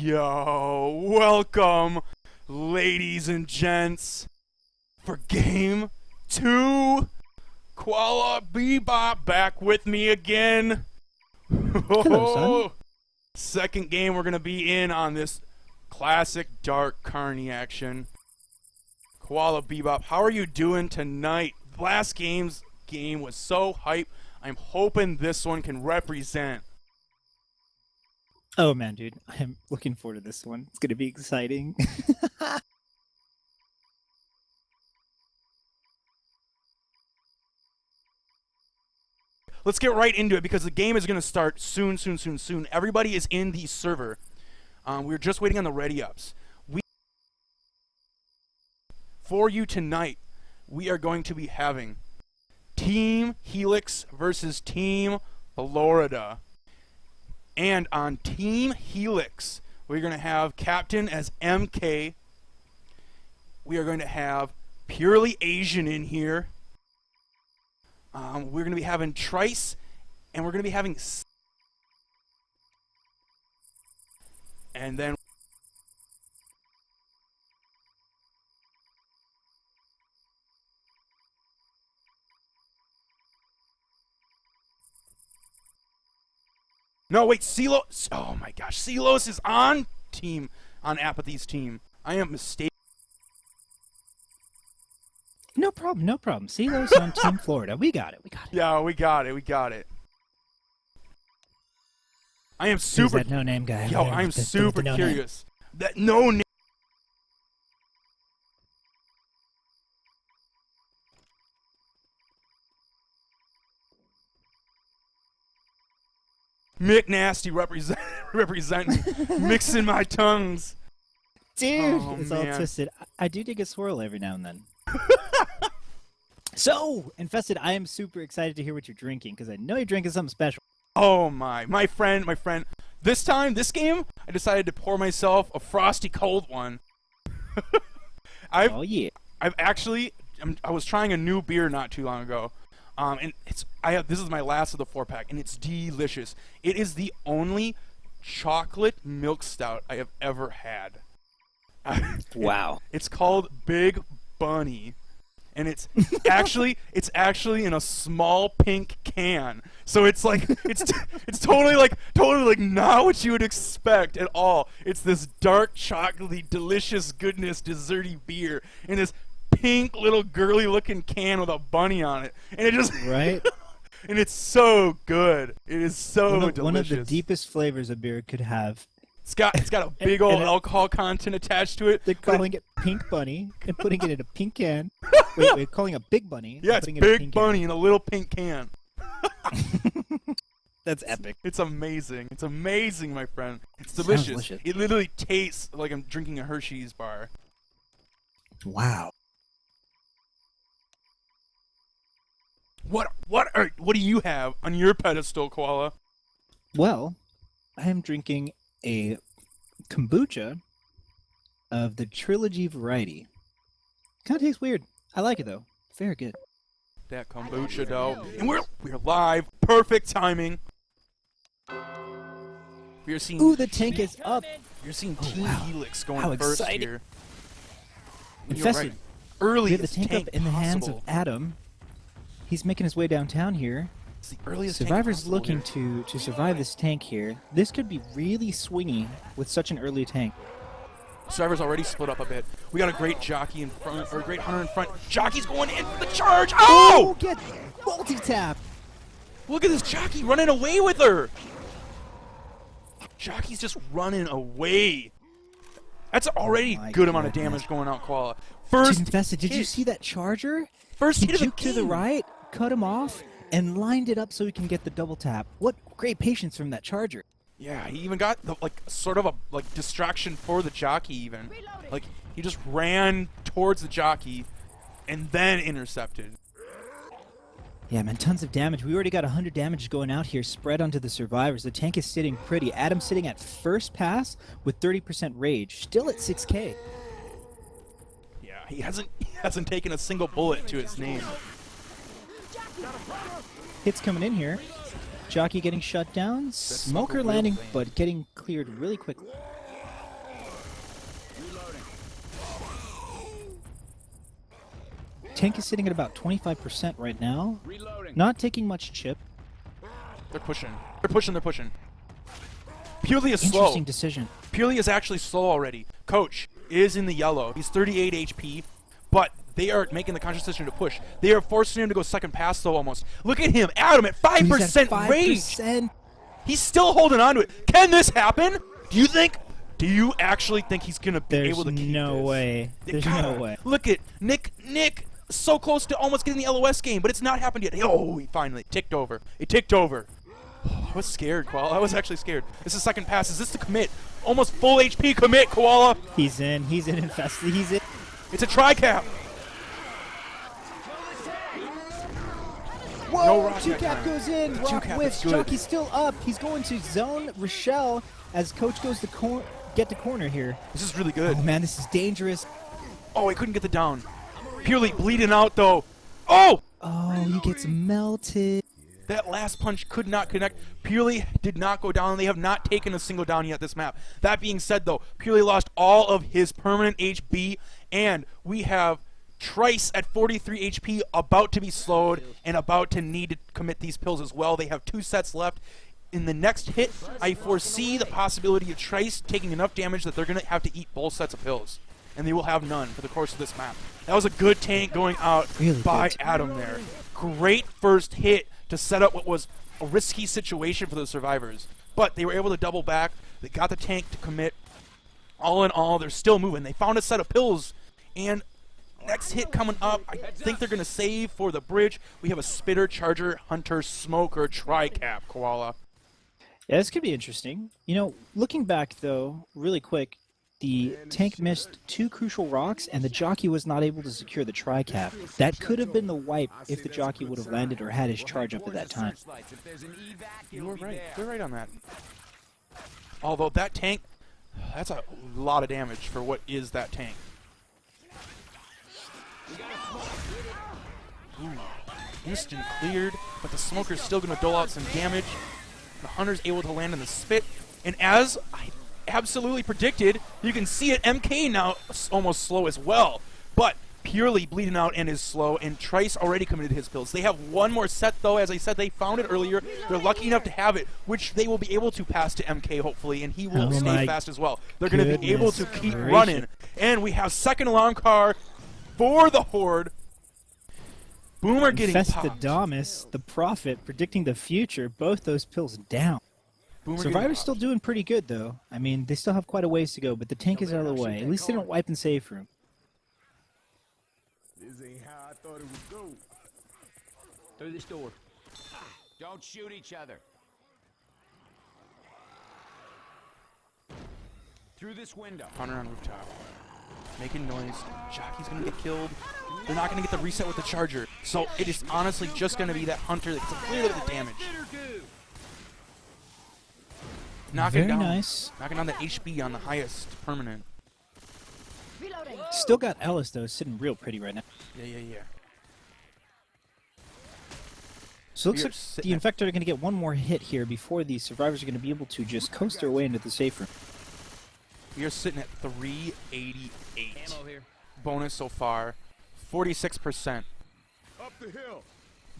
Yo, welcome, ladies and gents, for game 2. Koalabebop back with me again. Hello, son. Second game we're going to be in on this classic Dark Carney action. Koalabebop, how are you doing tonight? Last game was so hype. I'm hoping this one can represent. Oh man, dude, I'm looking forward to this one. It's gonna be exciting. Let's get right into it because the game is going to start soon. Everybody is in the server. We're just waiting on the ready-ups. For you tonight, we are going to be having Team Helix versus Team Florida. And on Team Helix, we're going to have Captain as MK. We are going to have Purely Asian in here. We're going to be having Trice, and we're going to be having... And then... No, wait, Celos... Oh my gosh, Celos is on Apathy's team. I am mistaken. No problem. Celos on Team Florida. We got it. Yeah, we got it. I am super... Who's that no-name guy? Yo, I'm super curious. That no-name... Mick Nasty representing, mixing my tongues. Dude, Oh, it's man. all twisted. I do dig a swirl every now and then. So, Infested, I am super excited to hear what you're drinking, because I know you're drinking something special. Oh my friend. This game, I decided to pour myself a frosty cold one. Oh yeah. I was trying a new beer not too long ago. And this is my last of the 4-pack, and it's delicious. It is the only chocolate milk stout I have ever had. Wow. It's called Big Bunny, and it's actually in a small pink can. So it's like it's totally like not what you would expect at all. It's this dark chocolatey delicious goodness desserty beer in this pink little girly looking can with a bunny on it, and it just Right? and it's so good. It is so delicious. One of the deepest flavors a beer could have. It's got a big old alcohol content attached to it. They're calling it Pink Bunny and putting it in a pink can. Wait, calling it Big Bunny. Yeah, it's Big Bunny in a little pink can. That's epic. It's amazing. It's amazing, my friend. It's Sounds delicious. It literally tastes like I'm drinking a Hershey's bar. Wow. What do you have on your pedestal, Koala? Well, I am drinking a kombucha of the trilogy variety. Kind of tastes weird. I like it though. Very good. That kombucha dough. And we're live. Perfect timing. We're seeing Ooh, the tank is up. You're seeing Team wow. Helix going How first exciting. here. Infested. Right. Early We have the tank up in the hands of Adam. He's making his way downtown here. It's the earliest Survivor's tank looking here. to survive this tank here. This could be really swingy with such an early tank. Survivor's already split up a bit. We got a great jockey in front, or a great hunter in front. Jockey's going in for the charge. Oh! Get multi-tap! Look at this jockey running away with her. Jockey's just running away. That's already Oh my good amount of goodness. damage going out, Koala. First Infested, did you hit. see that charger? First He hit of the juked to the game. right, cut him off, and lined it up so he can get the double tap. What great patience from that charger. Yeah, he even got the, sort of a distraction for the jockey even. Like he just ran towards the jockey and then intercepted. Yeah, man, tons of damage. We already got 100 damage going out here, spread onto the survivors. The tank is sitting pretty. Adam's sitting at first pass with 30% rage, still at 6k. Yeah, he hasn't taken a single bullet to his name. Hits coming in here. Jockey getting shut down. Smoker Smoker landing, real thing. but getting cleared really quickly. tank is sitting at about 25% right now. Reloading. Not taking much chip. They're pushing. They're pushing. They're pushing. Purely is slow. Interesting decision. Purely is actually slow already. Coach is in the yellow. He's 38 HP, but they are making the conscious decision to push. They are forcing him to go second pass, though, almost. Look at him, Adam, at 5% He's at 5%. range. He's still holding on to it. Can this happen? Do you actually think he's going to be able to keep this? No way. There's no way. Look at Nick, so close to almost getting the LOS game, but it's not happened yet. Oh, he finally ticked over. It ticked over. I was scared, Koala. I was actually scared. This is second pass. Is this the commit? Almost full HP commit, Koala. He's in. He's in Infested. He's in. It's a tri-cap. Whoa! No rock Two that cap time. goes in. The Rock two-cap whiffs. is good. Jockey's still up. He's going to zone Rochelle as Coach goes to get to corner here. This is really good. Oh man, this is dangerous. Oh, he couldn't get the down. Purely bleeding out, though. Oh! Oh, he gets melted. That last punch could not connect. Purely did not go down. They have not taken a single down yet this map. That being said, though, Purely lost all of his permanent HB, and we have Trice at 43 HP about to be slowed and about to need to commit these pills as well. They have 2 sets left. In the next hit, I foresee the possibility of Trice taking enough damage that they're going to have to eat both sets of pills, and they will have none for the course of this map. That was a good tank going out Really by good. Adam there. Great first hit to set up what was a risky situation for the survivors. But they were able to double back. They got the tank to commit. All in all, they're still moving. They found a set of pills, and next hit coming up, I think they're going to save for the bridge. We have a Spitter, Charger, Hunter, Smoker, Tri-Cap, Koala. Yeah, this could be interesting. You know, looking back though, really quick, the tank missed 2 crucial rocks, and the jockey was not able to secure the tri-cap. That could have been the wipe if the jockey would have landed or had his charge up at that time. You were right. You're right on that. Although that tank, that's a lot of damage for what is that tank. Ooh, instant cleared, but the Smoker's still going to dole out some damage. The Hunter's able to land in the spit, and as I absolutely predicted, you can see it, MK now almost slow as well, but Purely bleeding out and is slow, and Trice already committed his pills. They have one more set, though. As I said, they found it earlier. They're lucky enough to have it, which they will be able to pass to MK, hopefully, and he will stay fast as well. They're going to be able to keep running, and we have second alarm car for the Horde. Boomer getting popped. Infestadamus, the Prophet, predicting the future, both those pills down. Boomer Survivor's still doing pretty good, though. I mean, they still have quite a ways to go, but the tank is out of the way. At least they don't wipe and save room. This ain't how I thought it would go. Through this door. Don't shoot each other. Through this window. Hunter on rooftop. Making noise. Jockey's going to get killed. They're not going to get the reset with the Charger. So it is honestly just going to be that Hunter that gets a clear look at the damage. Knocking Very down, nice. Knocking down the HB on the highest permanent. Still got Ellis, though, sitting real pretty right now. Yeah. So it We looks are like sitting the at- Infector are going to get one more hit here before the Survivors are going to be able to just coast their way into the safe room. We are sitting at 388. Ammo here. Bonus so far, 46%. Up the hill.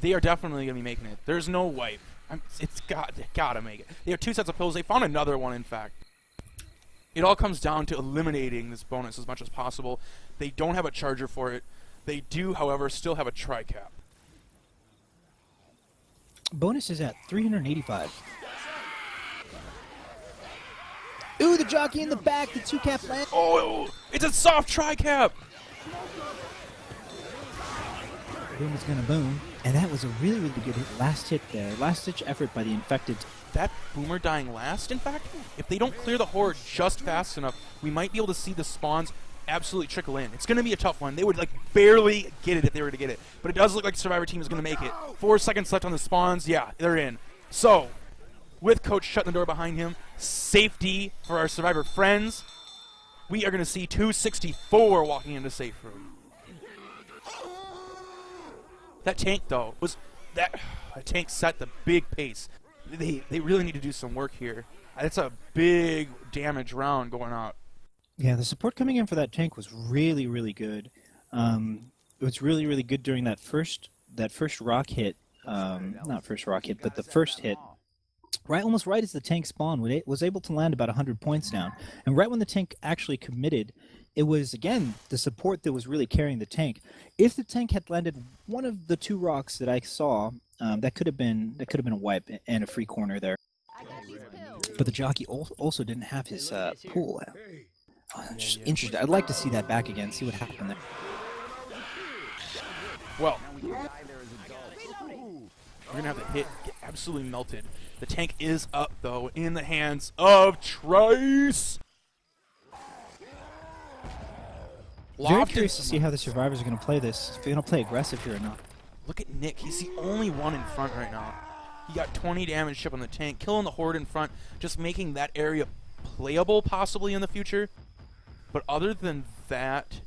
They are definitely going to be making it. There's no wipe. It's gotta make it. They have 2 sets of pills. They found another one, in fact. It all comes down to eliminating this bonus as much as possible. They don't have a Charger for it. They do, however, still have a tri-cap. Bonus is at 385. Ooh, the jockey in the back, the 2-cap land. Oh, it's a soft tri-cap! Boom is going to boom. And that was a really, really good last hit there. Last-ditch effort by the Infected. That Boomer dying last, in fact, if they don't clear the Horde just fast enough, we might be able to see the spawns absolutely trickle in. It's going to be a tough one. They would barely get it if they were to get it. But it does look like the Survivor team is going to make it. 4 seconds left on the spawns. Yeah, they're in. So, with Coach shutting the door behind him, safety for our Survivor friends, we are going to see 264 walking into safe room. That tank, though, that tank set the big pace. They really need to do some work here. It's a big damage round going out. Yeah, the support coming in for that tank was really, really good. was really, really good during that first rock hit. Not first rock hit, but the first hit. Almost right as the tank spawned, was able to land about 100 points down. And right when the tank actually committed, it was, again, the support that was really carrying the tank. If the tank had landed one of the 2 rocks that I saw, that could have been a wipe and a free corner there. But the jockey also didn't have his pool out. Just interesting. I'd like to see that back again, see what happened there. Well, we're going to have the hit get absolutely melted. The tank is up, though, in the hands of Trice. Very curious to see how the survivors are going to play this. If they're going to play aggressive here or not. Look at Nick. He's the only one in front right now. He got 20 damage ship on the tank, killing the horde in front, just making that area playable possibly in the future. But other than that,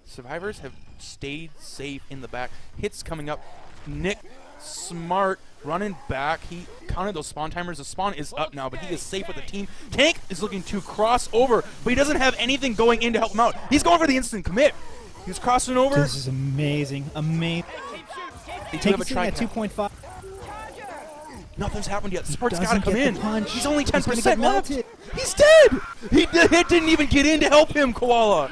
survivors have stayed safe in the back. Hits coming up. Nick, smart, running back. He counted those spawn timers. The spawn is up now, but he is safe with the team. Tank is looking to cross over, but he doesn't have anything going in to help him out. He's going for the instant commit. He's crossing over. This is amazing. Amazing. Tank is sitting at 2.5. Nothing's happened yet. Support's got to come in. He's only 10% left. Melted. He's dead. The hit didn't even get in to help him, Koala.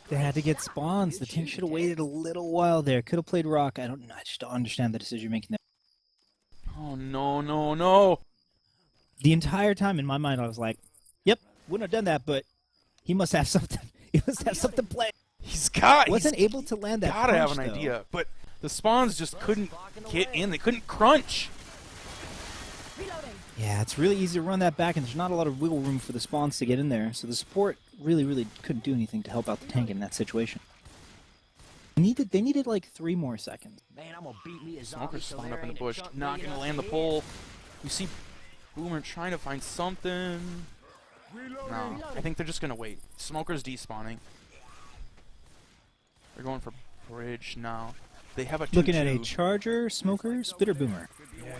They had to get spawns. The tank should have waited a little while there. Could have played rock. I just don't understand the decision making there. Oh, no, no, no. The entire time in my mind, I was like, yep, wouldn't have done that, but he must have something. He must have something planned. Wasn't able to land that gotta punch, have an though. idea, but the spawns just couldn't get in. They couldn't crunch. Yeah, it's really easy to run that back, and there's not a lot of wiggle room for the spawns to get in there, so the support really, really couldn't do anything to help out the tank in that situation. They needed like 3 more seconds. Man, I'm gonna beat me a Smoker's spawned up in the bush, not gonna land the pole. You see Boomer trying to find something. No, I think they're just gonna wait. Smoker's despawning. They're going for bridge now. They have a 2-2. Looking at a charger, smoker, spitter, boomer. Yeah.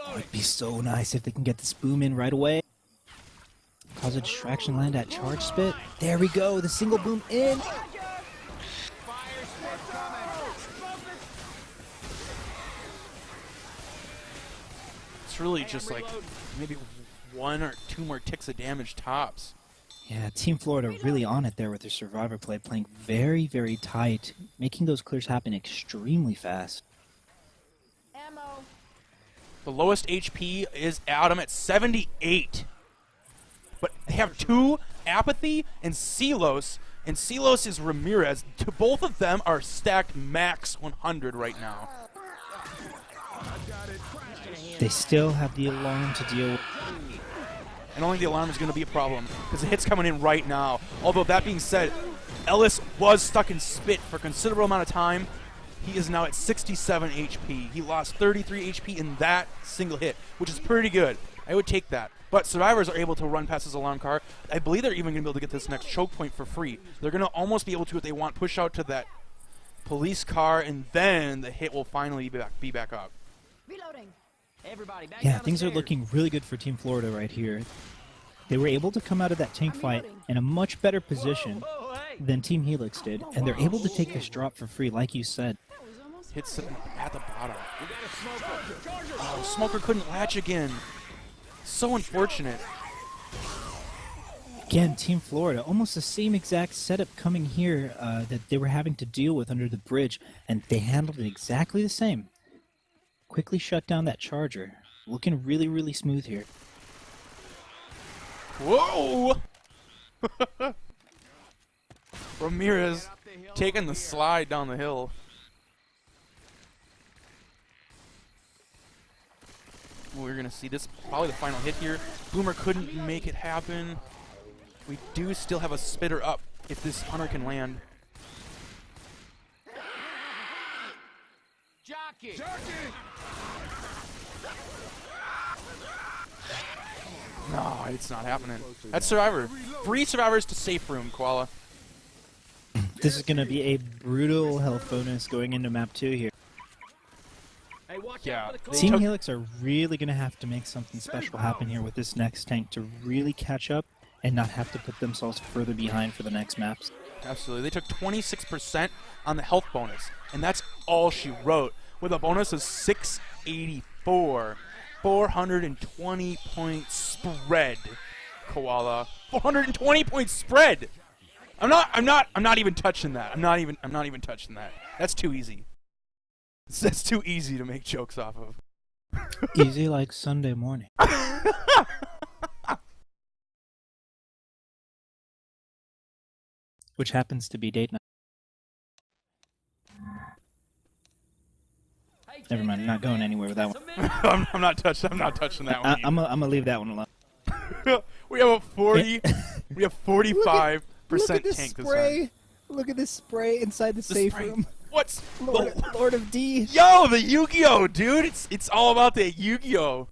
Oh, it'd be so nice if they can get this boom in right away. Cause a distraction land at charge spit. There we go, the single boom in. It's really just like maybe 1 or 2 more ticks of damage tops. Yeah, Team Florida really on it there with their survivor play, playing very, very tight, making those clears happen extremely fast. The lowest HP is Adam at 78. But they have 2 Apathy and Silos, and Silos is Ramirez. Both of them are stacked max 100 right now. They still have the alarm to deal with. And only the alarm is going to be a problem, because the hit's coming in right now. Although, that being said, Ellis was stuck in spit for a considerable amount of time. He is now at 67 HP. He lost 33 HP in that single hit, which is pretty good. I would take that. But survivors are able to run past his alarm car. I believe they're even going to be able to get this next choke point for free. They're going to almost be able to, if they want, push out to that police car, and then the hit will finally be back up. Reloading. Everybody back Yeah, down the things are stairs. looking really good for Team Florida right here. They were able to come out of that tank fight in a much better position than Team Helix did, and they're able to take this drop for free, like you said. Hits at the bottom. Oh, Smoker couldn't latch again. So unfortunate. Again, Team Florida, almost the same exact setup coming here that they were having to deal with under the bridge, and they handled it exactly the same. Quickly shut down that charger. Looking really, really smooth here. Whoa! Ramirez taking the slide down the hill. We're going to see this, probably the final hit here. Boomer couldn't make it happen. We do still have a spitter up if this hunter can land. Jockey! No, it's not happening. That's Survivor. 3 survivors to safe room, Koala. This is going to be a brutal health bonus going into map 2 here. Hey, watch Yeah. Team Helix are really going to have to make something special happen here with this next tank to really catch up and not have to put themselves further behind for the next maps. Absolutely. They took 26% on the health bonus, and that's all she wrote, with a bonus of 684. 420-point spread, Koala. 420-point spread. I'm not even touching that. I'm not even touching that. That's too easy. That's too easy to make jokes off of. Easy like Sunday morning. Which happens to be date night. Never mind, I'm not going anywhere with that one. I'm not touching that one. I'm gonna leave that one alone. We have a 40. We have 45% Look at this tank spray. this time. Look at this spray inside the safe spray. room. What's Lord of D. Yo, the Yu-Gi-Oh, dude! It's all about the Yu-Gi-Oh.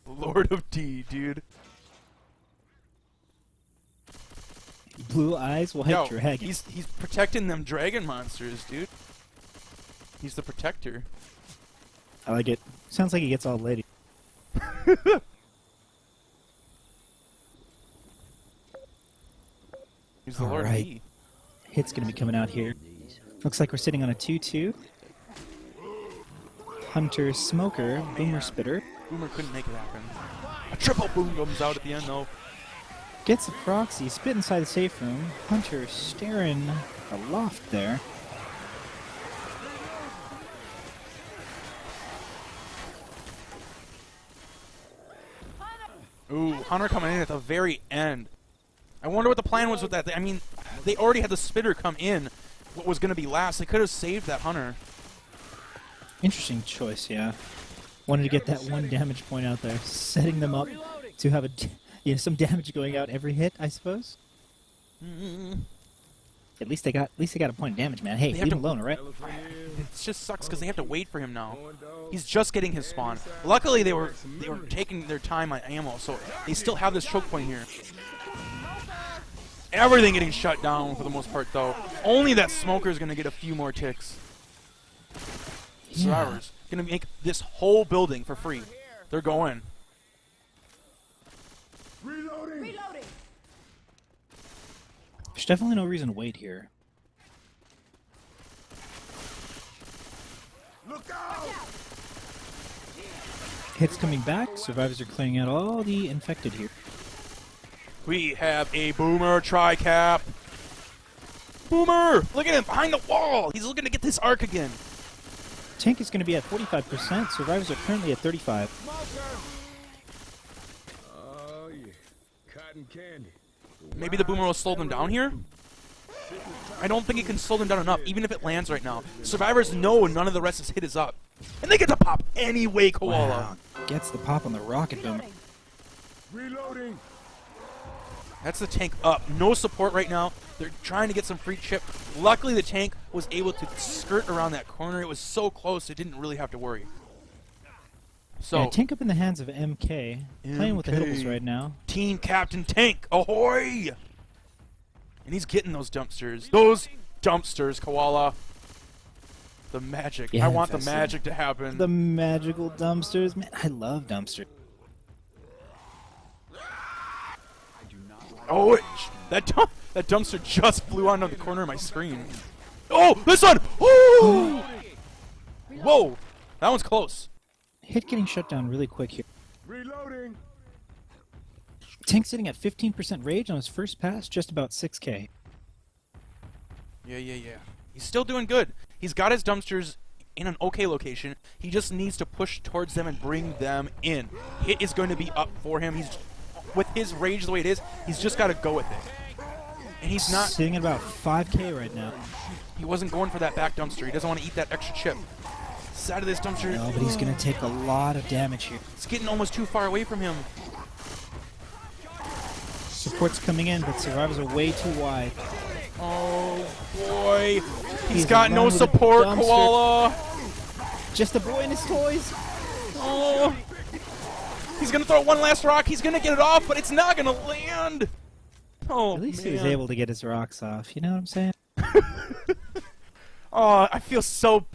Lord of D, dude. Blue eyes, white Yo, dragon. he's protecting them dragon monsters, dude. He's the protector. I like it. Sounds like he gets all lady. He's the Lord of Alright. D. Hit's gonna be coming out here. Looks like we're sitting on a 2-2. Hunter, Smoker, Boomer, Spitter. Boomer couldn't make it happen. A triple boom comes out at the end, though. Gets the proxy, spit inside the safe room. Hunter staring aloft there. Ooh, Hunter coming in at the very end. I wonder what the plan was with that. I mean, they already had the spitter come in. What was going to be last? They could have saved that Hunter. Interesting choice, yeah. Wanted to get that one damage point out there, setting them up to have some damage going out every hit, I suppose. At least they got a point of damage, man. Hey, leave him alone, all right? It just sucks because they have to wait for him now. He's just getting his spawn. Luckily, they were taking their time on ammo, so they still have this choke point here. Everything getting shut down for the most part, though. Only that Smoker is going to get a few more ticks. Survivors going to make this whole building for free. They're going. Reloading. There's definitely no reason to wait here. Look out! Hits coming back. Survivors are clearing out all the infected here. We have a Boomer tri-cap. Boomer! Look at him behind the wall. He's looking to get this arc again. Tank is going to be at 45%. Survivors are currently at 35. Oh yeah, cotton candy. Maybe the Boomer will slow them down here? I don't think it can slow them down enough, even if it lands right now. Survivors know none of the rest is hit is up. And they get to pop anyway, Koala. Wow. Gets the pop on the rocket boomer. Reloading. That's the tank up. No support right now. They're trying to get some free chip. Luckily, the tank was able to skirt around that corner. It was so close, it didn't really have to worry. So, Yeah, tank up in the hands of MK. Playing with the MK. hittables right now. Team Captain Tank, ahoy! And he's getting those dumpsters. Those dumpsters, Koala. The magic. Yeah, I want the Infested. magic to happen. The magical dumpsters. Man, I love dumpsters. Oh, that dumpster just flew onto the corner of my screen. Oh, this one! Oh! Whoa, that one's close. Hit getting shut down really quick here. Reloading. Tank sitting at 15% rage on his first pass, just about 6k. Yeah. He's still doing good. He's got his dumpsters in an okay location. He just needs to push towards them and bring them in. Hit is going to be up for him. He's with his rage the way it is, he's just got to go with it. And he's not... Sitting at about 5k right now. He wasn't going for that back dumpster. He doesn't want to eat that extra chip. Side of this dumpster... No, but he's going to take a lot of damage here. It's getting almost too far away from him. Support's coming in, but survivors are way too wide. Oh, boy. He's He's got no alone with a support, dumpster. Koala. Just a boy and his toys. Oh. He's going to throw one last rock. He's going to get it off, but it's not going to land. Oh, At least man. he was able to get his rocks off. You know what I'm saying? Oh, I feel so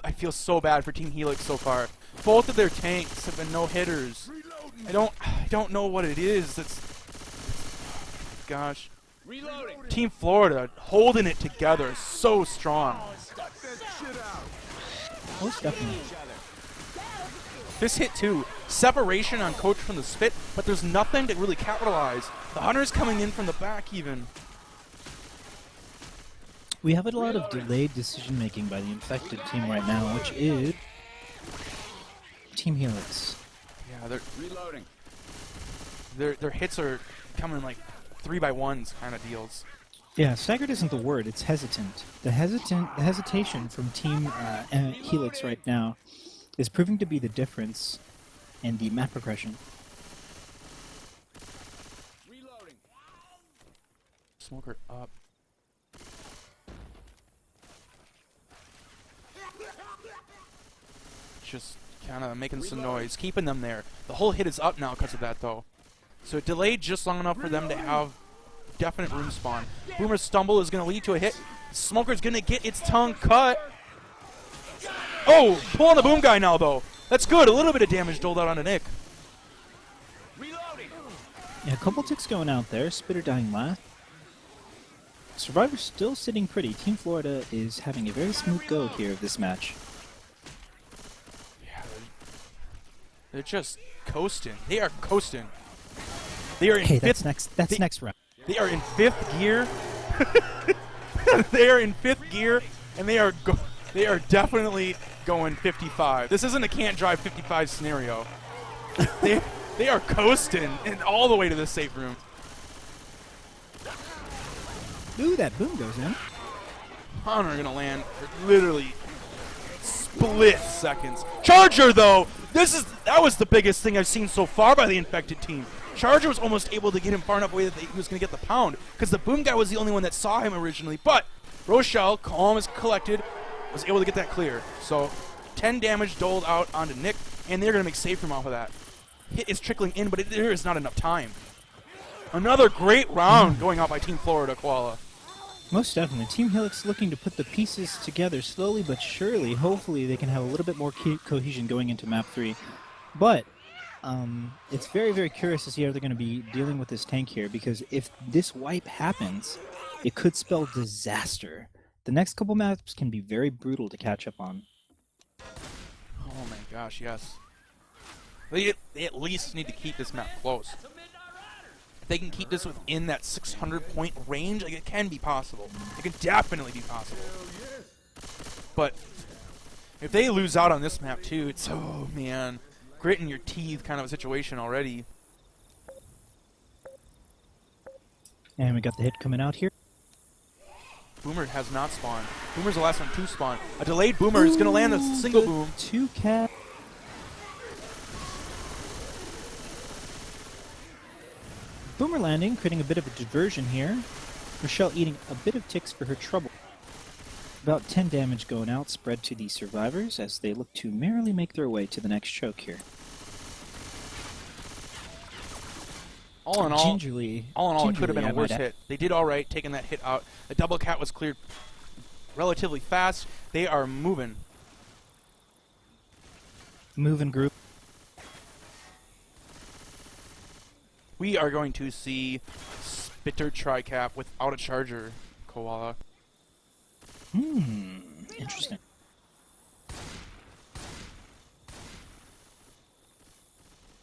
bad for Team Helix so far. Both of their tanks have been no hitters. I don't know what it is. Gosh. Reloading. Team Florida holding it together so strong. Most definitely. This hit too. Separation on Coach from the spit, but there's nothing to really capitalize. The Hunter's coming in from the back even. We have a lot of delayed decision making by the Infected team right now, which is Team Helix. Yeah, Reloading. their hits are coming like 3x1s kind of deals. Yeah, staggered isn't the word, it's hesitant. The hesitation from Team Helix right now is proving to be the difference in the map progression. Reloading. Smoker up. Just kind of making some noise, keeping them there. The whole hit is up now because of that, though. So it delayed just long enough for them to have definite room spawn. Boomer's stumble is going to lead to a hit. Smoker's going to get its tongue cut. Oh, pull on the boom guy now, though. That's good. A little bit of damage doled out onto Nick. Reloading. Yeah, a couple ticks going out there. Spitter dying last. Survivor's still sitting pretty. Team Florida is having a very smooth go here of this match. Yeah, they're just coasting. They are coasting. They are in Hey, fifth. that's next round. They are in fifth gear. They are in fifth gear, and they are definitely going 55. This isn't a can't drive 55 scenario. They are coasting and all the way to the safe room. Ooh, that boom goes in. Hunter gonna land for literally split seconds. Charger though, that was the biggest thing I've seen so far by the Infected team. Charger was almost able to get him far enough away that he was gonna get the pound, because the boom guy was the only one that saw him originally. But Rochelle, calm as collected, was able to get that clear. So 10 damage doled out onto Nick, and they're gonna make safe room off of that. Hit is trickling in, but there is not enough time. Another great round going out by Team Florida, Koala. Most definitely. Team Helix looking to put the pieces together slowly but surely. Hopefully they can have a little bit more cohesion going into map 3. But it's very, very curious to see how they're going to be dealing with this tank here, because if this wipe happens, it could spell disaster. The next couple maps can be very brutal to catch up on. Oh my gosh, yes. They at least need to keep this map close. If they can keep this within that 600-point range, like, it can be possible. It can definitely be possible. But if they lose out on this map too, it's, oh man, grit in your teeth kind of a situation already. And we got the hit coming out here. Boomer has not spawned. Boomer's the last one to spawn. A delayed Boomer is going to land a single boom. 2-cat. Boomer landing, creating a bit of a diversion here. Rochelle eating a bit of ticks for her trouble. About 10 damage going out, spread to the survivors as they look to merrily make their way to the next choke here. All in all, Gingerly, it could have been a worse hit. They did all right taking that hit out. The double cat was cleared relatively fast. They are moving. Moving group. We are going to see Spitter Tricap without a charger, Koala. Interesting.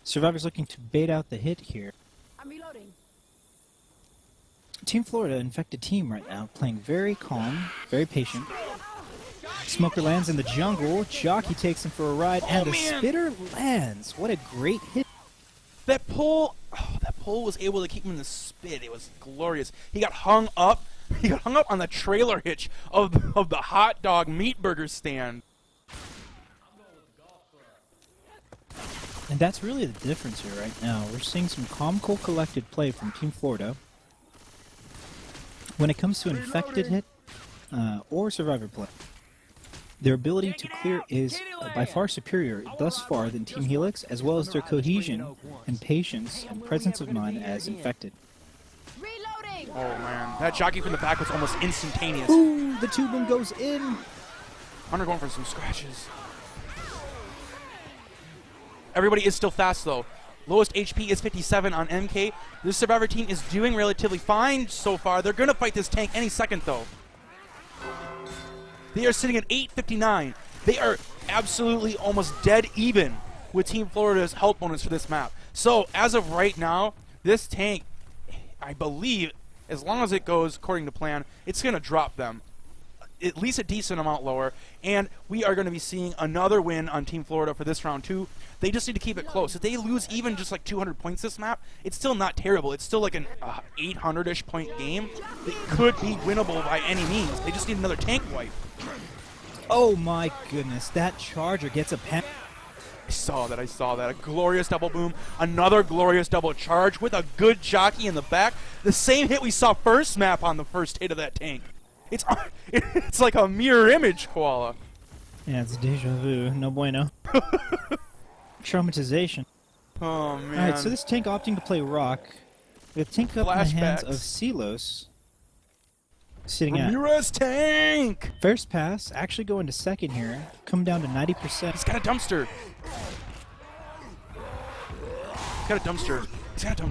Survivors looking to bait out the hit here. I'm reloading. Team Florida, Infected team right now, playing very calm, very patient. Smoker lands in the jungle. Jockey takes him for a ride, and the Spitter lands. What a great hit. That pull was able to keep him in the spit. It was glorious. He got hung up. He got hung up on the trailer hitch of the hot dog meat burger stand. And that's really the difference here right now. We're seeing some calm, cool, collected play from Team Florida. When it comes to Infected hit or Survivor play, their ability to clear is by far superior thus far than Team Helix, as well as their cohesion and patience and presence of mind as Infected. Reloading. Oh man, that jockey from the back was almost instantaneous. Ooh, the two boom goes in. Hunter going for some scratches. Everybody is still fast, though. Lowest HP is 57 on MK. This Survivor team is doing relatively fine so far. They're going to fight this tank any second, though. They are sitting at 859. They are absolutely almost dead even with Team Florida's health bonus for this map. So, as of right now, this tank, I believe, as long as it goes according to plan, it's going to drop them at least a decent amount lower, and we are going to be seeing another win on Team Florida for this round too. They just need to keep it close. If they lose even just like 200 points this map, it's still not terrible. It's still like an 800-ish point game. It could be winnable by any means. They just need another tank wipe. Oh my goodness, that charger gets a pen. I saw that. A glorious double boom. Another glorious double charge with a good jockey in the back. The same hit we saw first map on the first hit of that tank. It's like a mirror image, Koala. Yeah, it's deja vu. No bueno. Traumatization. Oh, man. Alright, so this tank opting to play rock. We have tank up in the hands Flashbacks. of Silos. Sitting at Ramirez tank! first pass, actually going to second here. Come down to 90%. He's got a dumpster.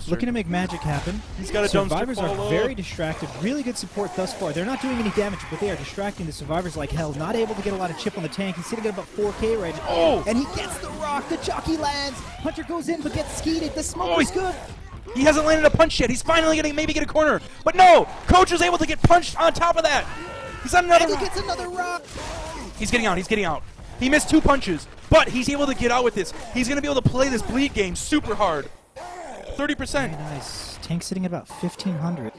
Looking to make magic happen. He's got a Survivors dumpster. are very distracted. Really good support thus far. They're not doing any damage, but they are distracting the Survivors like hell. Not able to get a lot of chip on the tank. He's sitting at about 4K right now. Oh! And he gets the rock. The jockey lands. Hunter goes in, but gets skeeted. The smoke is good. He hasn't landed a punch yet. He's finally going to maybe get a corner. But no! Coach was able to get punched on top of that. He's on another And he rock. gets another rock. He's getting out. He missed 2 punches, but he's able to get out with this. He's going to be able to play this bleed game super hard. 30%. Very nice. Tank sitting at about 1,500.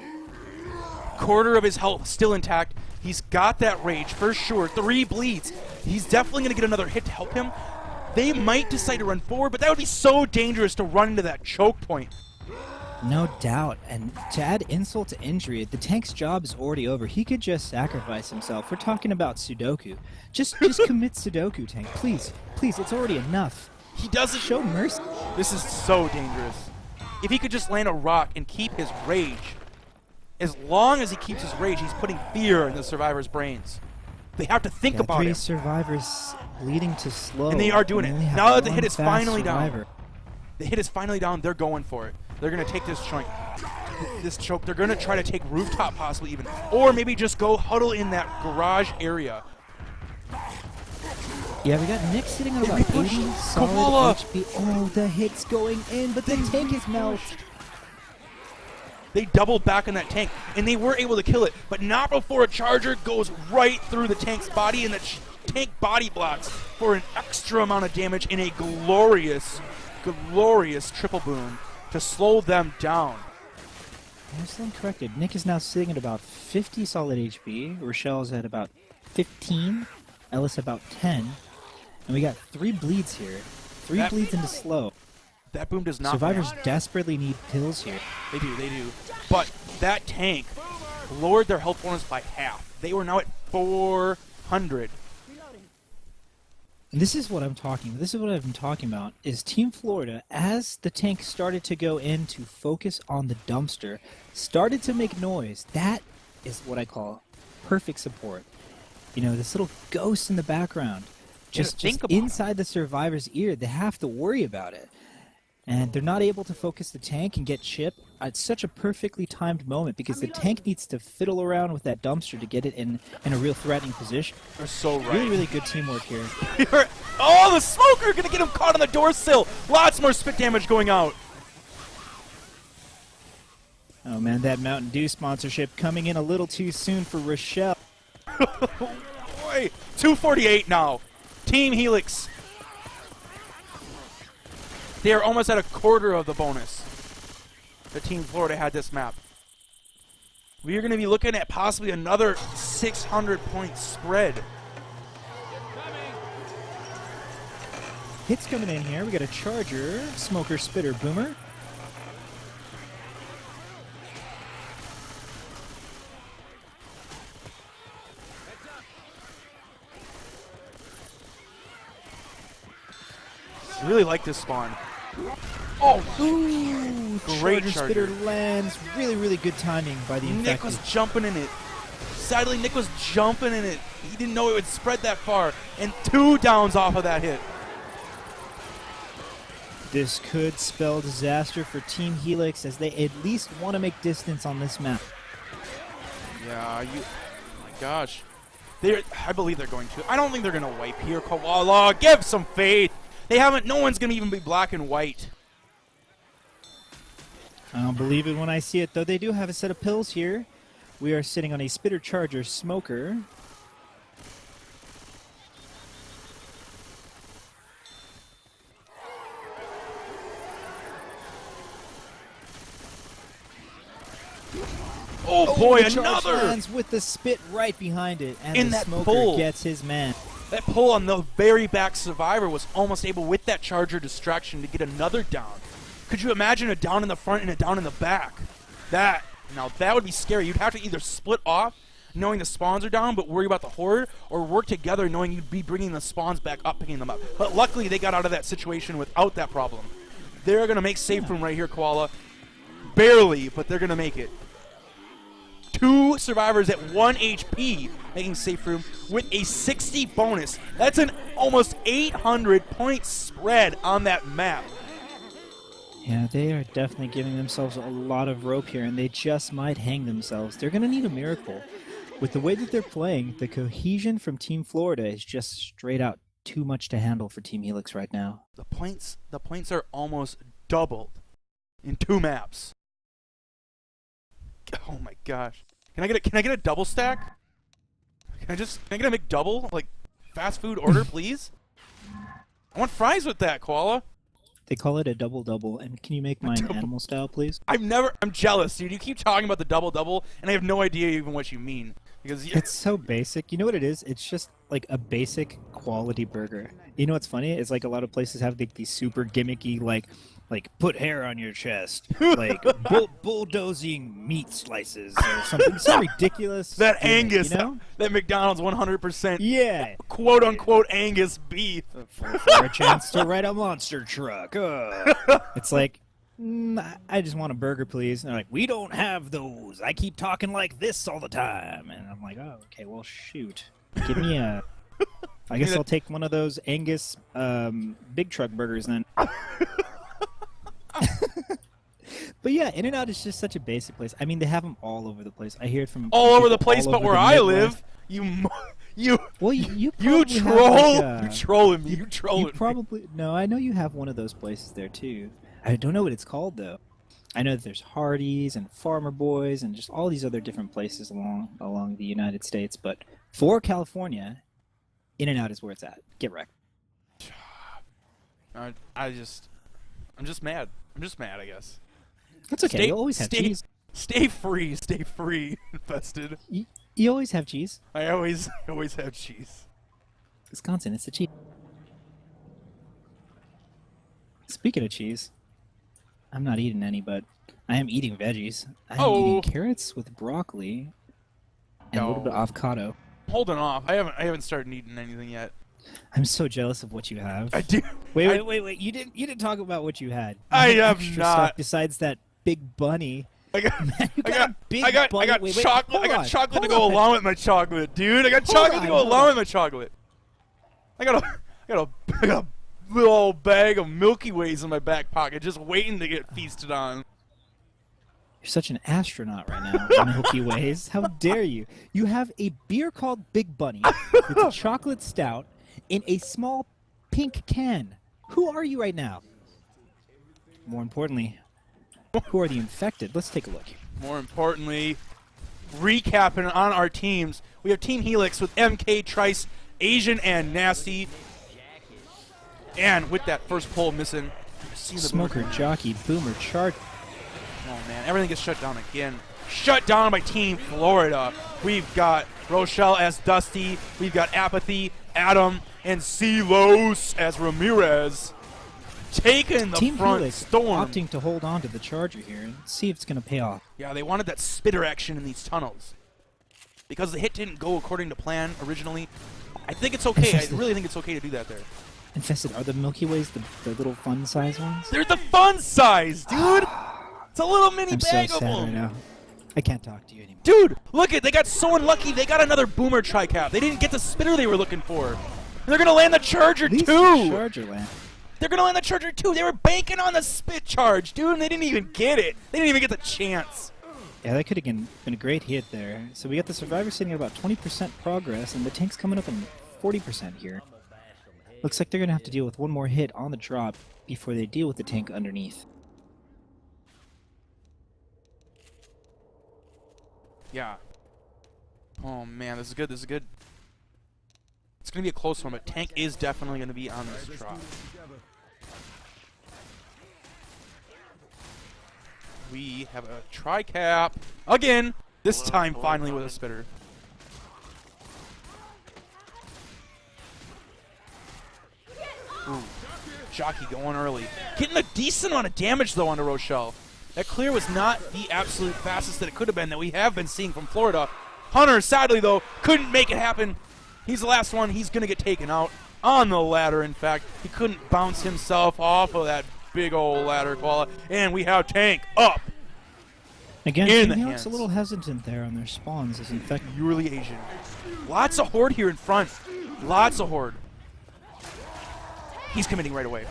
Quarter of his health still intact. He's got that rage for sure. 3 bleeds. He's definitely going to get another hit to help him. They might decide to run forward, but that would be so dangerous to run into that choke point. No doubt. And to add insult to injury, the tank's job is already over. He could just sacrifice himself. We're talking about Sudoku. Just commit Sudoku, tank. Please. It's already enough. He doesn't. Show mercy. This is so dangerous. If he could just land a rock and keep his rage, as long as he keeps his rage, he's putting fear in the Survivors' brains. They have to think about 3 it. Survivors leading to slow. And they are doing We it. only have Now that the one hit is fast finally down. survivor. The hit is finally down. They're going for it. They're going to take this choke. They're going to try to take rooftop possibly even. Or maybe just go huddle in that garage area. Yeah, we got Nick sitting on They about repushed 80 solid Koala. HP. Oh, the hit's going in, but the tank is melted. They doubled back on that tank, and they were able to kill it, but not before a charger goes right through the tank's body, and the tank body blocks for an extra amount of damage in a glorious triple boom to slow them down. I stand corrected. Nick is now sitting at about 50 solid HP. Rochelle's at about 15. Ellis about 10. And we got 3 bleeds here. 3 bleeds into slow. That boom does not Survivors land. desperately need pills here. They do. But that tank lowered their health bonus by half. They were now at 400. And this is what I've been talking about, is Team Florida, as the tank started to go in to focus on the dumpster, started to make noise. That is what I call perfect support. You know, this little ghost in the background, just inside the Survivor's ear. They have to worry about it. And they're not able to focus the tank and get chip at such a perfectly timed moment because the tank needs to fiddle around with that dumpster to get it in a real threatening position. You're so right. Really, really good teamwork here. Oh, the smoker gonna get him caught on the door sill. Lots more spit damage going out. Oh man, that Mountain Dew sponsorship coming in a little too soon for Rochelle. Boy, 248 now. Team Helix. They are almost at a quarter of the bonus that Team Florida had this map. We are going to be looking at possibly another 600-point spread. Hits coming in here. We got a Charger, Smoker, Spitter, Boomer. I really like this spawn. Oh, Ooh, great Charger, Charger. Spitter lands. Really, really good timing by the Nick was Infested. jumping in it. Sadly, Nick was jumping in it. He didn't know it would spread that far. And 2 downs off of that hit. This could spell disaster for Team Helix as they at least want to make distance on this map. Yeah, oh my gosh. I believe they're going to. I don't think they're going to wipe here, Koala. Give some faith. They haven't. No one's going to even be black and white. I don't believe it when I see it, though. They do have a set of pills here. We are sitting on a Spitter Charger Smoker. Oh boy, the charge another! lands with the spit right behind it, and In the that Smoker pull. gets his man. That pull on the very back survivor was almost able, with that charger distraction, to get another down. Could you imagine a down in the front and a down in the back? Now that would be scary. You'd have to either split off, knowing the spawns are down, but worry about the horde, or work together knowing you'd be bringing the spawns back up, picking them up. But luckily, they got out of that situation without that problem. They're going to make safe room right here, Koala. Barely, but they're going to make it. 2 survivors at 1 HP making safe room with a 60 bonus. That's an almost 800-point spread on that map. Yeah, they are definitely giving themselves a lot of rope here, and they just might hang themselves. They're going to need a miracle. With the way that they're playing, the cohesion from Team Florida is just straight out too much to handle for Team Helix right now. The points are almost doubled in 2 maps. Oh my gosh. Can I get a double stack? Can I get a McDouble? Like fast food order, please? I want fries with that, Koala. They call it a double-double, and can you make mine animal style, please? I'm jealous, dude. You keep talking about the double-double, and I have no idea even what you mean. Because It's so basic. You know what it is? It's just like a basic quality burger. You know what's funny? It's like a lot of places have these super gimmicky, like put hair on your chest, like bulldozing meat slices or something so ridiculous. that gimmick, Angus, you know? that McDonald's 100%, Yeah. quote-unquote Angus beef. For a chance to ride a monster truck. It's like, I just want a burger, please. And they're like, we don't have those. I keep talking like this all the time. And I'm like, oh, okay, well, shoot. Give me a... I guess I'll take one of those Angus big truck burgers then. But yeah, In-N-Out is just such a basic place. I mean, they have them all over the place. I hear it from All over the people place, all but over where the I Midwest. live, you Well, you you probably have, troll, like, you trolling me, you trolling you me. probably no. I know you have one of those places there too. I don't know what it's called though. I know that there's Hardee's and Farmer Boys and just all these other different places along the United States. But for California, In-N-Out is where it's at. Get wrecked. I'm just mad. I'm just mad, I guess. That's okay. You always have cheese. Stay free, Infested. You always have cheese. I always have cheese. Wisconsin, it's the cheese. Speaking of cheese, I'm not eating any, but I am eating veggies. I am eating carrots with broccoli and a little bit of avocado. Holding off. I haven't started eating anything yet. I'm so jealous of what you have. I do. Wait. You didn't talk about what you had. I You had have extra not. stuff besides that big bunny. I got bunny. chocolate. I got chocolate to go along with my chocolate, dude. I got chocolate to go along with my chocolate. I got a little old bag of Milky Ways in my back pocket, just waiting to get feasted on. You're such an astronaut right now, Milky Ways. How dare you? You have a beer called Big Bunny. It's a chocolate stout in a small pink can. Who are you right now? More importantly, who are the infected? Let's take a look. More importantly, recapping on our teams, we have Team Helix with MK, Trice, Asian, and Nasty. And with that first pull missing, Smoker, Jockey, Boomer, Chart. Oh man, everything gets shut down again. Shut down by Team Florida. We've got Rochelle as Dusty. We've got Apathy, Adam, and Silos as Ramirez. Taking the Team front Helix storm. opting to hold on to the Charger here and see if it's going to pay off. Yeah, they wanted that spitter action in these tunnels. Because the hit didn't go according to plan originally. I think it's okay. I really think it's okay to do that there. Infested, are the Milky Ways the little fun size ones? They're the fun size, dude! It's a little mini I'm so bag sad of right them. now. I can't talk to you anymore. Dude, look it, they got so unlucky. They got another Boomer tri-cap. They didn't get the spitter they were looking for. And they're going to land the Charger At least too. the Charger land. They're going to land the charger too. They were banking on the spit charge, dude, and they didn't even get it. They didn't even get the chance. Yeah, that could have been a great hit there. So we got the survivor sitting at about 20% progress, and the tank's coming up in 40% here. Looks like they're going to have to deal with one more hit on the drop before they deal with the tank underneath. Yeah. Oh, man, this is good. This is good. It's going to be a close one, but tank is definitely going to be on this drop. We have a tri-cap. Again! This time, finally, with a spitter. Ooh. Jockey going early. Getting a decent amount of damage, though, onto Rochelle. That clear was not the absolute fastest that it could have been that we have been seeing from Florida. Hunter, sadly, though, couldn't make it happen. He's the last one. He's going to get taken out on the ladder, in fact. He couldn't bounce himself off of that big old ladder, Koala. And we have tank up. Again, in the Team hands. Helix a little hesitant there on their spawns as Infested. Purely Asian. Lots of horde here in front. Lots of horde. He's committing right away.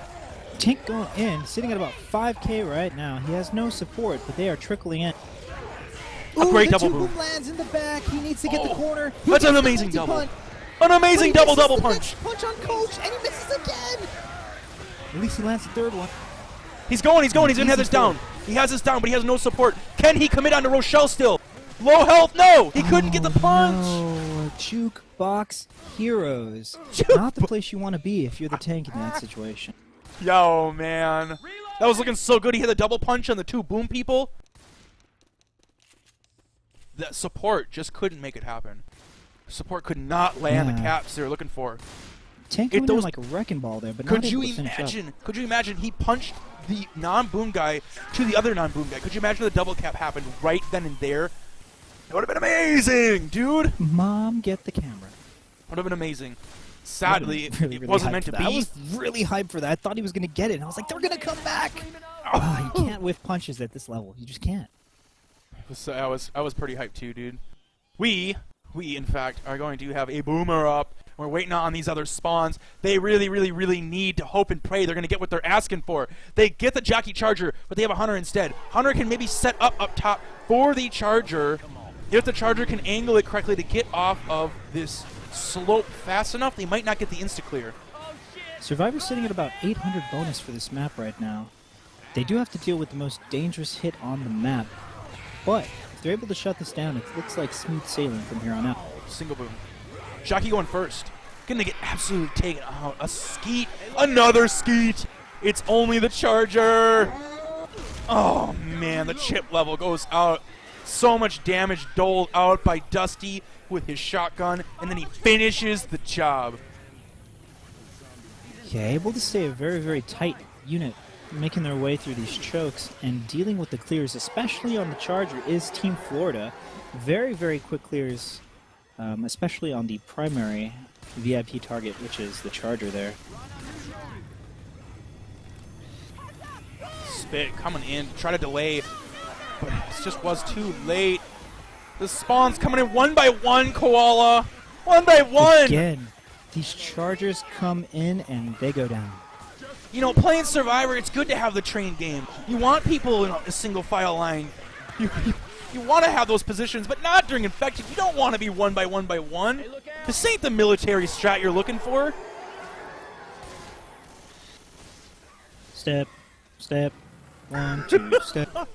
Tank going in, sitting at about 5k right now. He has no support, but they are trickling in. A great the double two boom. lands in the back. He needs to get the Oh, corner. He that's an gets the amazing double. multi-punt, An but amazing he double misses the punch. next punch on Coach, and he misses again. At least he lands the third one. He's going. He's going. He's going to have Easy this down. He has this down, but he has no support. Can he commit onto Rochelle still? Low health. No. He couldn't get the punch. No, jukebox heroes. Juke Not the place you want to be if you're the tank in that situation. Yo, man. That was looking so good. He hit a double punch on the two boom people. That support just couldn't make it happen. Support could not land the Yeah. caps they were looking for. Tank It went in those- like a wrecking ball there, but Could not you able to finish up. imagine? Could you imagine he punched the non-boom guy to the other non-boom guy? Could you imagine the double cap happened right then and there? It would have been amazing, dude. Mom, get the camera. Would have been amazing. Sadly, Really, it really wasn't hyped meant for to that. I be. was really hyped for that. I thought he was going to get it, and I was like, they're going to come back. Oh, you can't whiff punches at this level. You just can't. I was pretty hyped too, dude. We in fact are going to have a boomer up. We're waiting on these other spawns. They really need to hope and pray they're going to get what they're asking for. They get the jockey charger, but they have a hunter instead. Hunter can maybe set up top for the charger. If the charger can angle it correctly to get off of this slope fast enough, they might not get the insta-clear. Survivor's sitting at about 800 bonus for this map right now. They do have to deal with the most dangerous hit on the map, but if they're able to shut this down, it looks like smooth sailing from here on out. Single boom. Jockey going first. Gonna get absolutely taken out. A skeet. Another skeet. It's only the charger. Oh, man. The chip level goes out. So much damage doled out by Dusty with his shotgun, and then he finishes the job. Yeah, able to stay a very tight unit, making their way through these chokes and dealing with the clears, especially on the charger, is Team Florida. Very quick clears, especially on the primary VIP target, which is the charger there. Spit coming in, try to delay, but it just was too late. The spawn's coming in one by one, Koala. One by one. Again, these chargers come in and they go down. You know, playing Survivor, it's good to have the train game. You want people in a single file line. You want to have those positions, but not during Infected. You don't want to be one by one by one. This ain't the military strat you're looking for. Step, 1, 2, step.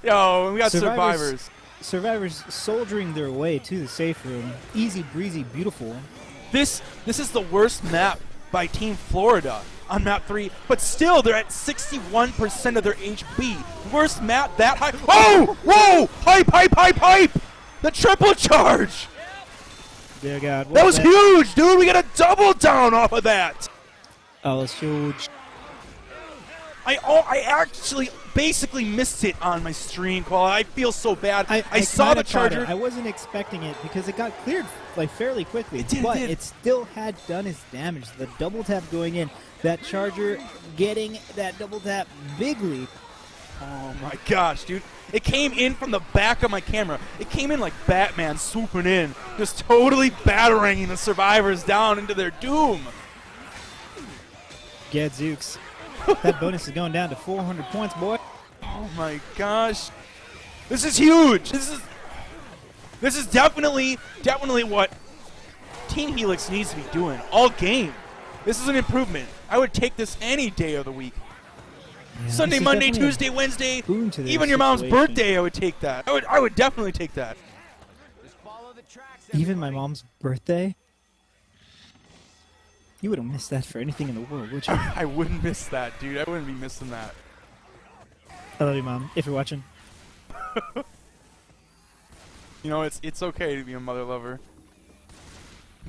Yo, we got survivors. Survivors soldiering their way to the safe room. Easy breezy, beautiful. This is the worst map by Team Florida on map 3, but still they're at 61% of their HP. Worst map that high. Oh! Whoa! Hype! The triple charge! Dear God. That was huge, dude! We got a double down off of that! Oh, it's huge. I actually basically missed it on my stream, Koala. I feel so bad. I saw the kinda caught charger. it. I wasn't expecting it because it got cleared like fairly quickly. It did, but it did. it still had done its damage. The double tap going in, that charger getting that double tap bigly. Oh my gosh, dude. It came in from the back of my camera. It came in like Batman swooping in, just totally battering the survivors down into their doom. Gadzooks. That bonus is going down to 400 points, boy. Oh my gosh. This is huge. This is definitely what Team Helix needs to be doing all game. This is an improvement. I would take this any day of the week. Yeah, Sunday, this is Monday, definitely a Tuesday, Wednesday, boon to their even your mom's situation. birthday, I would take that. I would definitely take that. Just follow the tracks, Even my everybody. mom's birthday? You wouldn't miss that for anything in the world, would you? I wouldn't miss that, dude. I wouldn't be missing that. I love you, Mom, if you're watching. You know, it's okay to be a mother lover.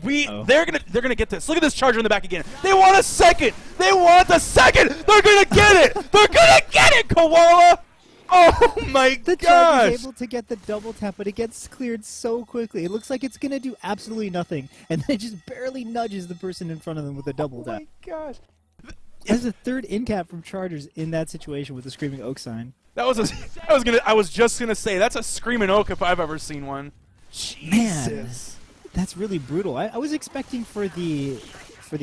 Uh-oh. They're gonna get this. Look at this charger in the back again. They want a second. They want the second. They're gonna get it. They're gonna get it, Koala. Oh my The gosh. Charger's able to get the double tap, but it gets cleared so quickly. It looks like it's going to do absolutely nothing, and then it just barely nudges the person in front of them with a double Oh tap. my gosh. There's a third in cap from Chargers in that situation with the Screaming Oak sign. I was just gonna say that's a screaming oak if I've ever seen one. Jesus. That's really brutal. I was expecting for the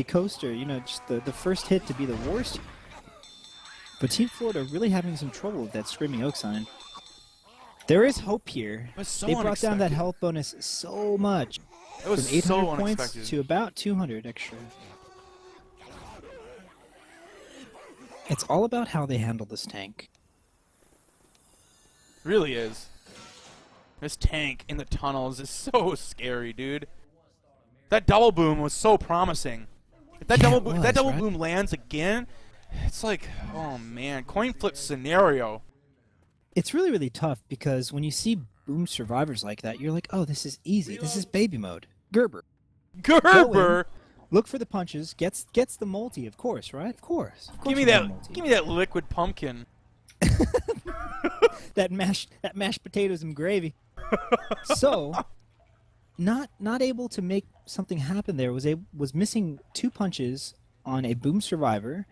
coaster, you know, just the first hit to be the worst. But Team Florida really having some trouble with that Screaming Oak sign. There is hope here. But so They brought down that unexpected. health bonus so much. It was From 800 so points unexpected. to about 200 extra. It's all about how they handle this tank. Really is. This tank in the tunnels is so scary, dude. That double boom was so promising. If that Yeah, double it was, that double right? boom lands again, it's like, oh man, coin flip scenario. It's really, really tough because when you see boom survivors like that, you're like, oh, this is easy. This is baby mode. Gerber. Gerber, Look for the punches. Gets the multi, of course, right? Of course. give me you that, want a multi. give me that liquid pumpkin. that mashed potatoes and gravy. So, not able to make something happen there. Was missing 2 punches on a boom survivor,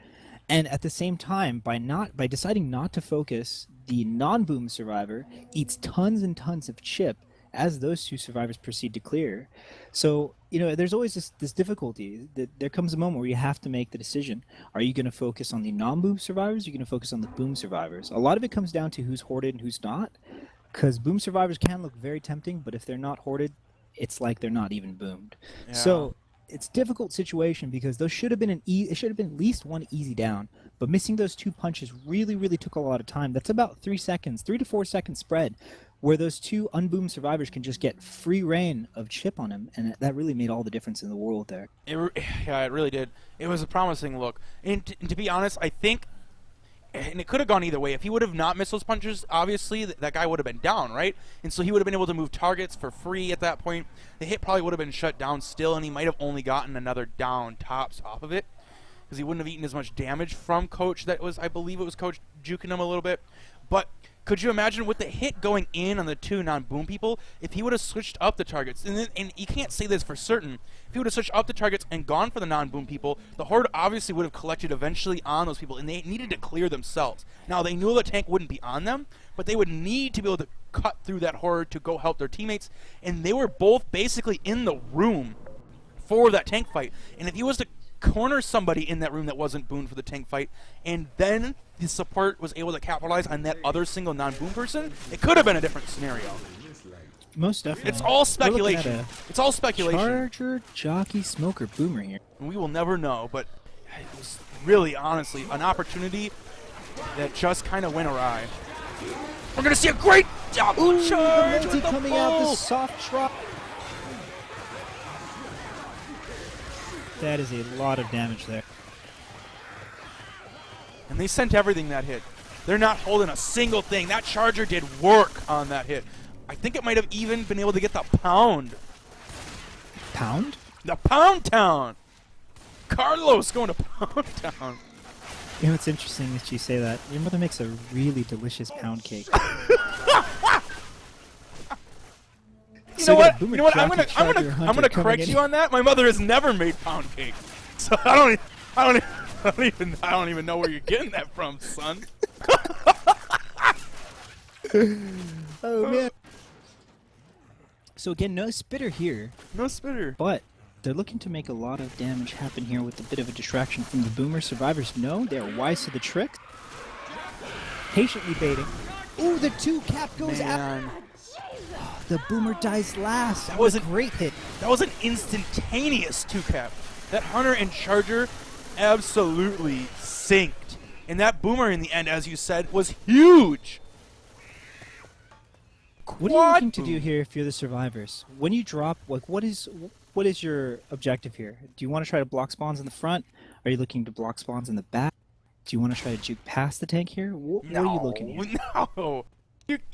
and at the same time, by deciding not to focus, the non-boom survivor eats tons and tons of chip as those 2 survivors proceed to clear. So, you know, there's always this difficulty. There comes a moment where you have to make the decision. Are you going to focus on the non-boom survivors? Or are you going to focus on the boom survivors? A lot of it comes down to who's hoarded and who's not. Because boom survivors can look very tempting, but if they're not hoarded, it's like they're not even boomed. Yeah. So it's a difficult situation because those should have been it should have been at least one easy down. But missing those 2 punches really, really took a lot of time. That's about 3 to 4 second spread, where those 2 unboomed survivors can just get free reign of chip on him, and that really made all the difference in the world there. Yeah, it really did. It was a promising look. And to be honest, I think, and it could have gone either way. If he would have not missed those punches, obviously that guy would have been down, right? And so he would have been able to move targets for free at that point. The hit probably would have been shut down still, and he might have only gotten another down tops off of it, because he wouldn't have eaten as much damage from Coach. I believe it was Coach juking him a little bit. But could you imagine with the hit going in on the 2 non-boom people, if he would have switched up the targets, and you can't say this for certain, if he would have switched up the targets and gone for the non-boom people, the Horde obviously would have collected eventually on those people, and they needed to clear themselves. Now, they knew the tank wouldn't be on them, but they would need to be able to cut through that Horde to go help their teammates, and they were both basically in the room for that tank fight. And if he was to corner somebody in that room that wasn't boomed for the tank fight, and then his support was able to capitalize on that other single non-boom person, it could have been a different scenario. Most definitely. It's all We're looking speculation. at It's all speculation. Charger, jockey, smoker, boomer here. We will never know, but it was really, honestly, an opportunity that just kind of went awry. We're going to see a great double charge Multi with the coming out, the bull. soft drop. That is a lot of damage there. And they sent everything that hit. They're not holding a single thing. That charger did work on that hit. I think it might have even been able to get the pound. Pound? The Pound Town. Carlos going to Pound Town. You know what's interesting is you say that. Your mother makes a really delicious pound cake. You So know we what? got Boomer You know what? I'm Jockey, gonna Charger, I'm Hunter gonna coming correct in. you on that. My mother has never made pound cake, so I don't even know where you're getting that from, son. Oh man. So again, no spitter here, No spitter. but They're looking to make a lot of damage happen here with a bit of a distraction from the boomer. Survivors know they're wise to the trick. Patiently baiting. Ooh, the 2 cap goes out. Man, The boomer dies last. That was a an- great hit. that was an instantaneous 2-cap. That Hunter and Charger absolutely synced. And that boomer in the end, as you said, was huge. What are you looking to do here if you're the survivors? When you drop, like, what is your objective here? Do you want to try to block spawns in the front? Are you looking to block spawns in the back? Do you want to try to juke past the tank here? What are you looking at? No.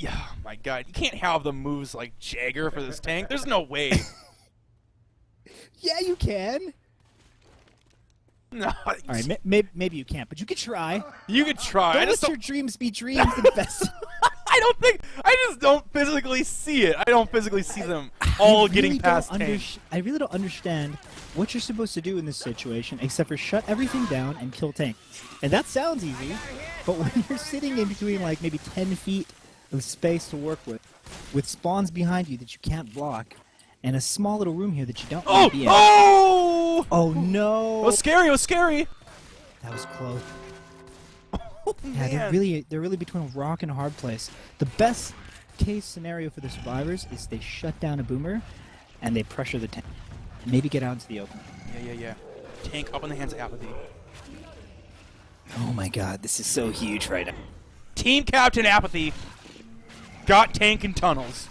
Oh my god. You can't have the moves like Jagger for this tank. There's no way. Yeah, you can. No. All right, maybe you can't, but you could try. You could try. Don't let your dreams be dreams. Infested. I just don't physically see it. I don't physically see them all getting past tank. I really don't understand what you're supposed to do in this situation except for shut everything down and kill tank. And that sounds easy, but when you're sitting in between like maybe 10 feet of space to work with spawns behind you that you can't block, and a small little room here that you don't want to be in. Oh no! It was scary. It was scary. That was close. Oh, Yeah, man. they're really between a rock and a hard place. The best case scenario for the survivors is they shut down a boomer and they pressure the tank. Maybe get out into the open. Yeah. Tank up in the hands of Apathy. Oh my god, this is so huge right now. Team Captain Apathy got tank in tunnels.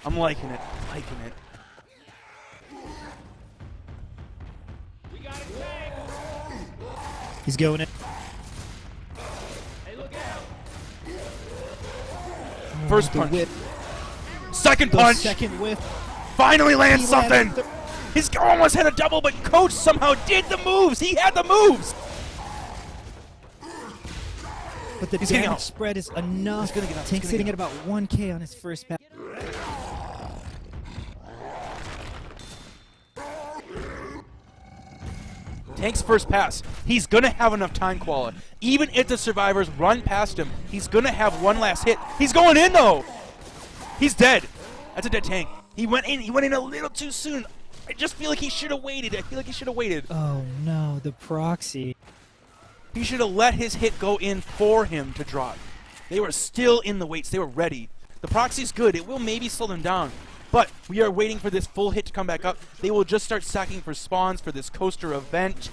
I'm liking it. He's going in. First The punch. whip. Second The punch. second whiff. Finally lands He landed something. He's almost had a double, but Coach somehow did the moves. He had the moves. But the He's getting damage out. spread is enough. He's gonna get out. Tank's sitting at about 1k on his first pass. Tank's first pass. He's going to have enough time, Koala. Even if the survivors run past him, he's going to have one last hit. He's going in, though. He's dead. That's a dead tank. He went in a little too soon. I just feel like he should have waited. Oh no, the proxy. He should have let his hit go in for him to drop. They were still in the weights. They were ready. The proxy's good. It will maybe slow them down. But we are waiting for this full hit to come back up. They will just start stacking for spawns for this coaster event.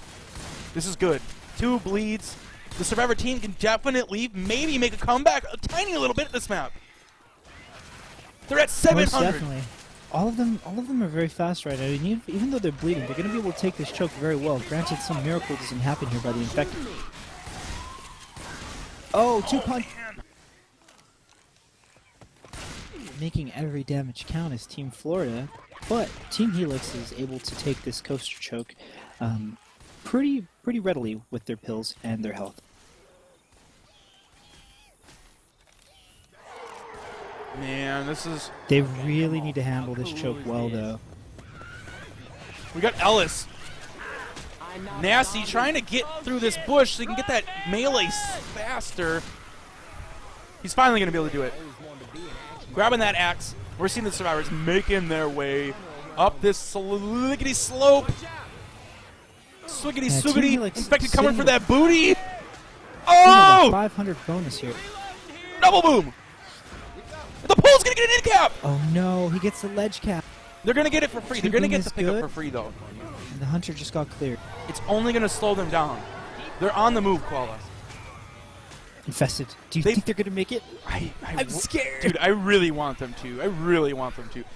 This is good. 2 bleeds. The Survivor team can definitely maybe make a comeback a tiny little bit at this map. They're at 700. Most definitely. All of them are very fast right now. And even though they're bleeding, they're going to be able to take this choke very well. Granted, some miracle doesn't happen here by the Infected. Oh, 2 punch. Making every damage count is Team Florida, but Team Helix is able to take this coaster choke pretty readily with their pills and their health. Man, this is... They really need to handle this choke well, though. We got Ellis. Nasty trying to get through this bush so he can get that melee faster. He's finally going to be able to do it. Grabbing that axe. We're seeing the survivors making their way up this slickety slope. Swiggity Yeah, Team swiggity. Helix Infected coming for sitting that booty. Oh! Oh! 500 bonus here. Double boom. The pole's going to get an in cap. Oh no, he gets the ledge cap. They're going to get it for free. They're going to get the pickup for free, though. And the hunter just got cleared. It's only going to slow them down. They're on the move, Koala. Infested. Do you think they're gonna make it? I'm scared. Dude, I really want them to.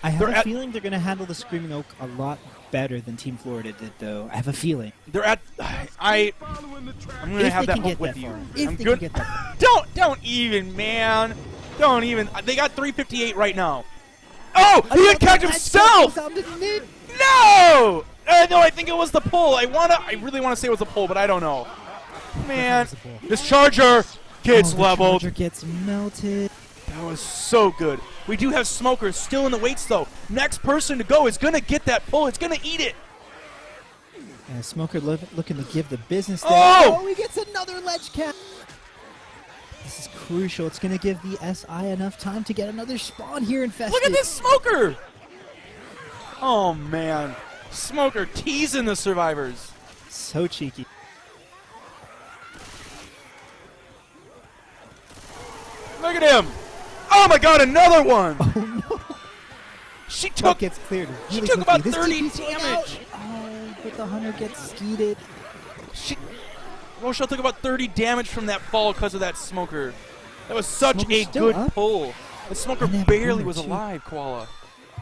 I have They're a at- feeling they're gonna handle the Screaming Oak a lot better than Team Florida did, though. I have a feeling. They're at. I'm gonna have that hope with you. I'm If they good. can get that far. Don't even, man. Don't even. They got 358 right now. Oh, he had catch himself. No. No, I think it was the pull. I really wanna say it was the pull, but I don't know. Man, this Charger gets the leveled. Charger gets melted. That was so good. We do have smokers still in the weights, though. Next person to go is going to get that pull. It's going to eat it. And Smoker looking to give the business there. Oh! He gets another ledge cap. This is crucial. It's going to give the SI enough time to get another spawn here infested. Look at this smoker. Oh, man. Smoker teasing the survivors. So cheeky. Look at him. Oh my god, another one. Oh no! She That took gets cleared. she Really took quickly. about This 30 TP's going damage. out. Oh, but the hunter gets skeeted. Rochelle took about 30 damage from that fall because of that smoker. That was such Smoker's a still good up. pull. The smoker And they have a barely boomer, was too. alive, Koala.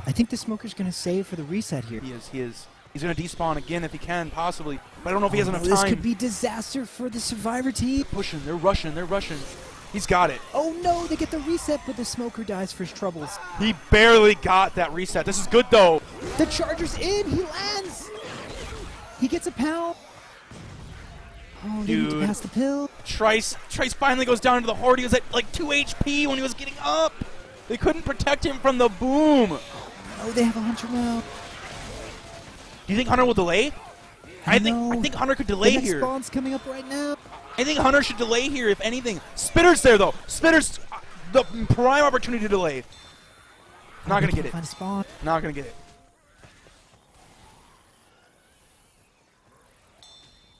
I think the smoker's gonna save for the reset here. He is. He's going to despawn again if he can, possibly. But I don't know if he has enough This time. could be disaster for the survivor team. Pushing, they're rushing. He's got it. Oh no, they get the reset, but the smoker dies for his troubles. He barely got that reset. This is good, though. The charger's in. He lands. He gets a pound. Oh, they need to Dude. pass the pill. Trice finally goes down into the horde. He was at like 2 HP when he was getting up. They couldn't protect him from the boom. Oh, they have a hunter now. Do you think Hunter will delay? I No. think Hunter could The delay next here. spawn's coming up right now. I think Hunter should delay here, if anything. Spitter's there, though. Spitter's the prime opportunity to delay. Not going to get it. Find a spawn. Not going to get it.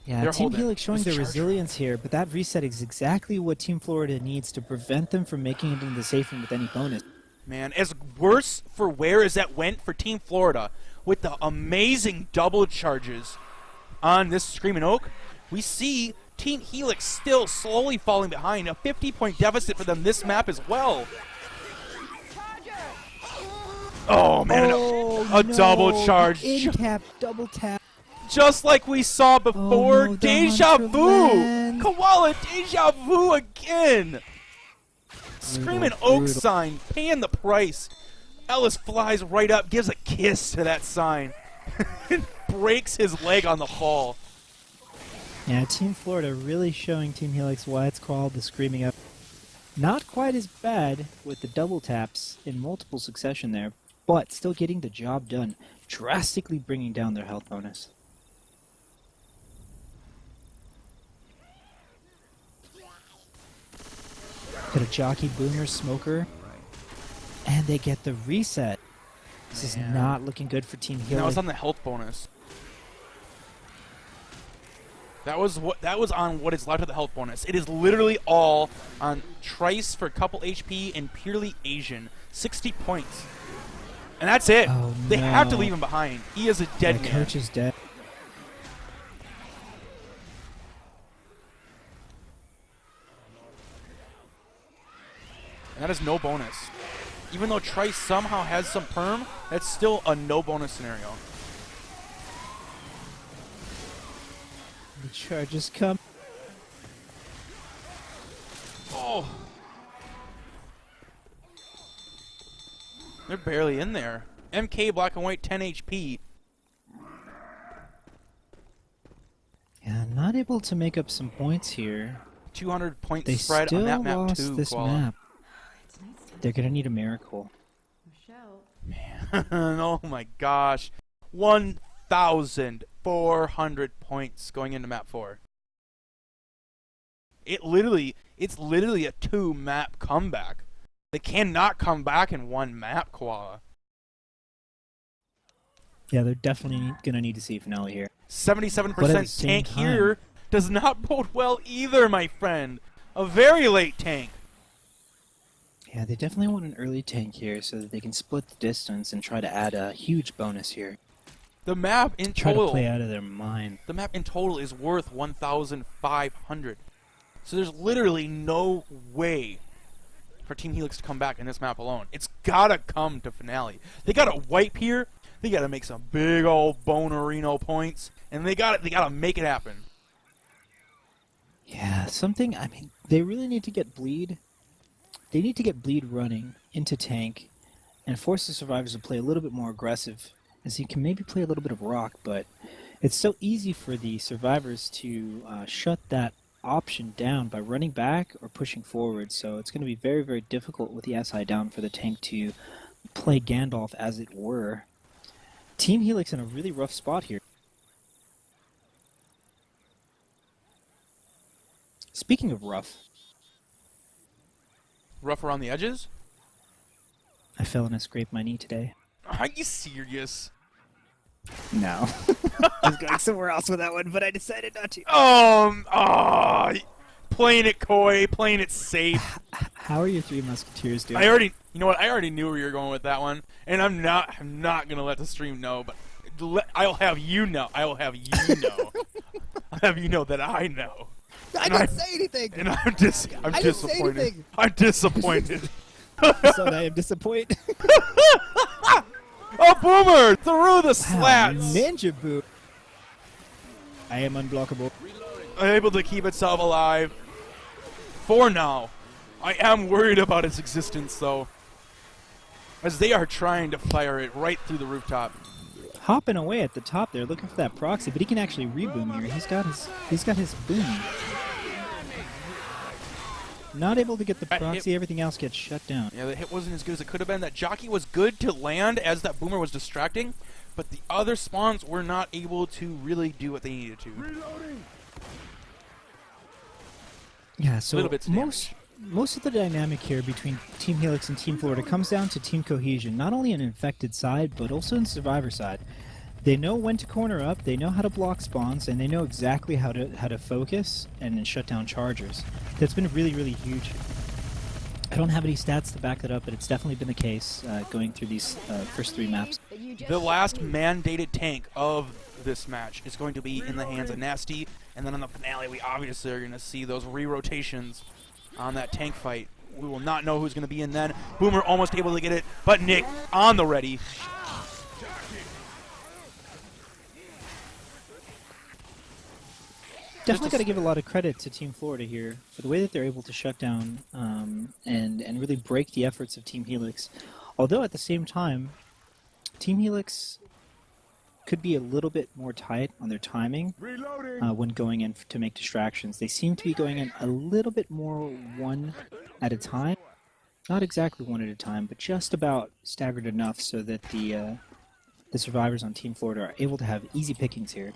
Yeah, They're Team holding. Helix showing This their charger. resilience here, but that reset is exactly what Team Florida needs to prevent them from making it into the safe room with any bonus. Man, as worse for wear as that went for Team Florida, with the amazing double charges on this Screaming Oak, we see Team Helix still slowly falling behind. A 50-point deficit for them this map as well. Oh, man. A double charge. In cap, double tap. Just like we saw before. no, the Deja Hunter vu! land. Koala, deja vu again! Screaming Oak brutal. sign, paying the price. Ellis flies right up, gives a kiss to that sign, and breaks his leg on the fall. Yeah, Team Florida really showing Team Helix why it's called the Screaming Up. Not quite as bad with the double taps in multiple succession there, but still getting the job done, drastically bringing down their health bonus. Got a jockey, boomer, smoker, and they get the reset. This is Man. not looking good for Team And that Helix. was on the health bonus. That was on what is left of the health bonus. It is literally all on Trice for a couple HP and purely Asian. 60 points. And that's it. Oh, They have to no. leave him behind. He is a dead The man. coach is dead. And that is no bonus. Even though Trice somehow has some perm, that's still a no bonus scenario. The charges come. Oh. They're barely in there. MK black and white 10 HP. Yeah, not able to make up some points here. 200 point They spread still on that map lost too, this Koala. map. They're gonna need a miracle. Oh my gosh. 1,400 points going into map 4. It's literally a 2-map comeback. They cannot come back in one map, Koala. Yeah, they're definitely gonna need to see a finale here. But at the 77% same tank time- here does not bode well either, my friend. A very late tank. Yeah, they definitely want an early tank here so that they can split the distance and try to add a huge bonus here. The map in Try to total, play out of their mind. the map in total is worth 1,500. So there's literally no way for Team Helix to come back in this map alone. It's gotta come to finale. They gotta wipe here. They gotta make some big old Bonerino points, and they gotta make it happen. Yeah, something, I mean, they really need to get bleed. They need to get bleed running into tank and force the survivors to play a little bit more aggressive, as you can maybe play a little bit of rock, but it's so easy for the survivors to shut that option down by running back or pushing forward, so it's going to be very, very difficult with the SI down for the tank to play Gandalf, as it were. Team Helix in a really rough spot here. Speaking of rough, Rough around the edges? I fell and I scraped my knee today. Are you serious? No. I was going somewhere else with that one, but I decided not to. Playing it coy, playing it safe. How are your Three Musketeers doing? You know what? I already knew where you were going with that one, and I'm not gonna let the stream know, but I'll have you know. I'll have you know that I know. I didn't say anything. And I'm didn't say disappointed. anything. I'm disappointed. So I am disappointed. Oh, Boomer through the slats. Ninja boot. I am unblockable. Able to keep itself alive for now. I am worried about its existence, though, as they are trying to fire it right through the rooftop. Hopping away at the top there, looking for that proxy, but he can actually reboom here. He's got his boom. Not able to get the proxy. Everything else gets shut down. Yeah, the hit wasn't as good as it could have been. That jockey was good to land as that boomer was distracting, but the other spawns were not able to really do what they needed to. Yeah, so Little bits of most of the dynamic here between Team Helix and Team Florida comes down to team cohesion, not only in infected side, but also in survivor side. They know when to corner up, they know how to block spawns, and they know exactly how to focus and then shut down chargers. That's been really, really huge. I don't have any stats to back that up, but it's definitely been the case going through these first 3 maps. The last mandated tank of this match is going to be in the hands of Nasty, and then on the finale we obviously are going to see those re-rotations on that tank fight. We will not know who's going to be in then. Boomer almost able to get it, but Nick on the ready. Definitely got to give a lot of credit to Team Florida here for the way that they're able to shut down and really break the efforts of Team Helix. Although at the same time, Team Helix could be a little bit more tight on their timing when going in to make distractions. They seem to be going in a little bit more one at a time. Not exactly one at a time, but just about staggered enough so that the survivors on Team Florida are able to have easy pickings here.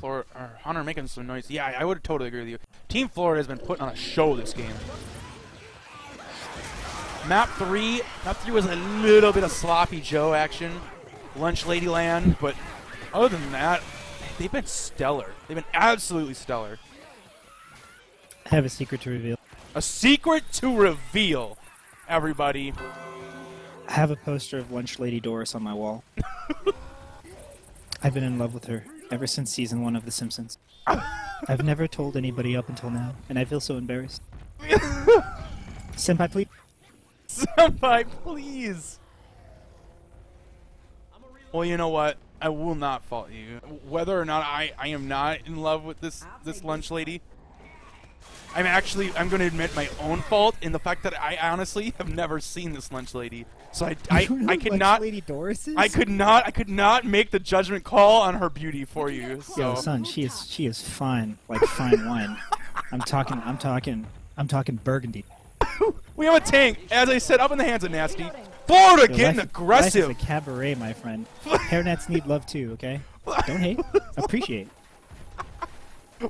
Hunter making some noise. Yeah, I would totally agree with you. Team Florida has been putting on a show this game. Map 3 was a little bit of sloppy Joe action. Lunch Lady Land, but other than that, they've been stellar. They've been absolutely stellar. I have a secret to reveal. A secret to reveal, everybody. I have a poster of Lunch Lady Doris on my wall. I've been in love with her ever since season 1 of The Simpsons. I've never told anybody up until now, and I feel so embarrassed. Senpai, please. Senpai, please. Well, you know what? I will not fault you. Whether or not I am not in love with this lunch lady, I'm going to admit my own fault in the fact that I honestly have never seen this lunch lady. So I could not. Lady Doris is? I could not make the judgment call on her beauty for you. So. Yo, son, she is fine, like fine wine. I'm talking burgundy. We have a tank, as I said, up in the hands of Nasty. Florida getting aggressive. Life is a cabaret, my friend. Hairnets need love too, okay? Don't hate, appreciate.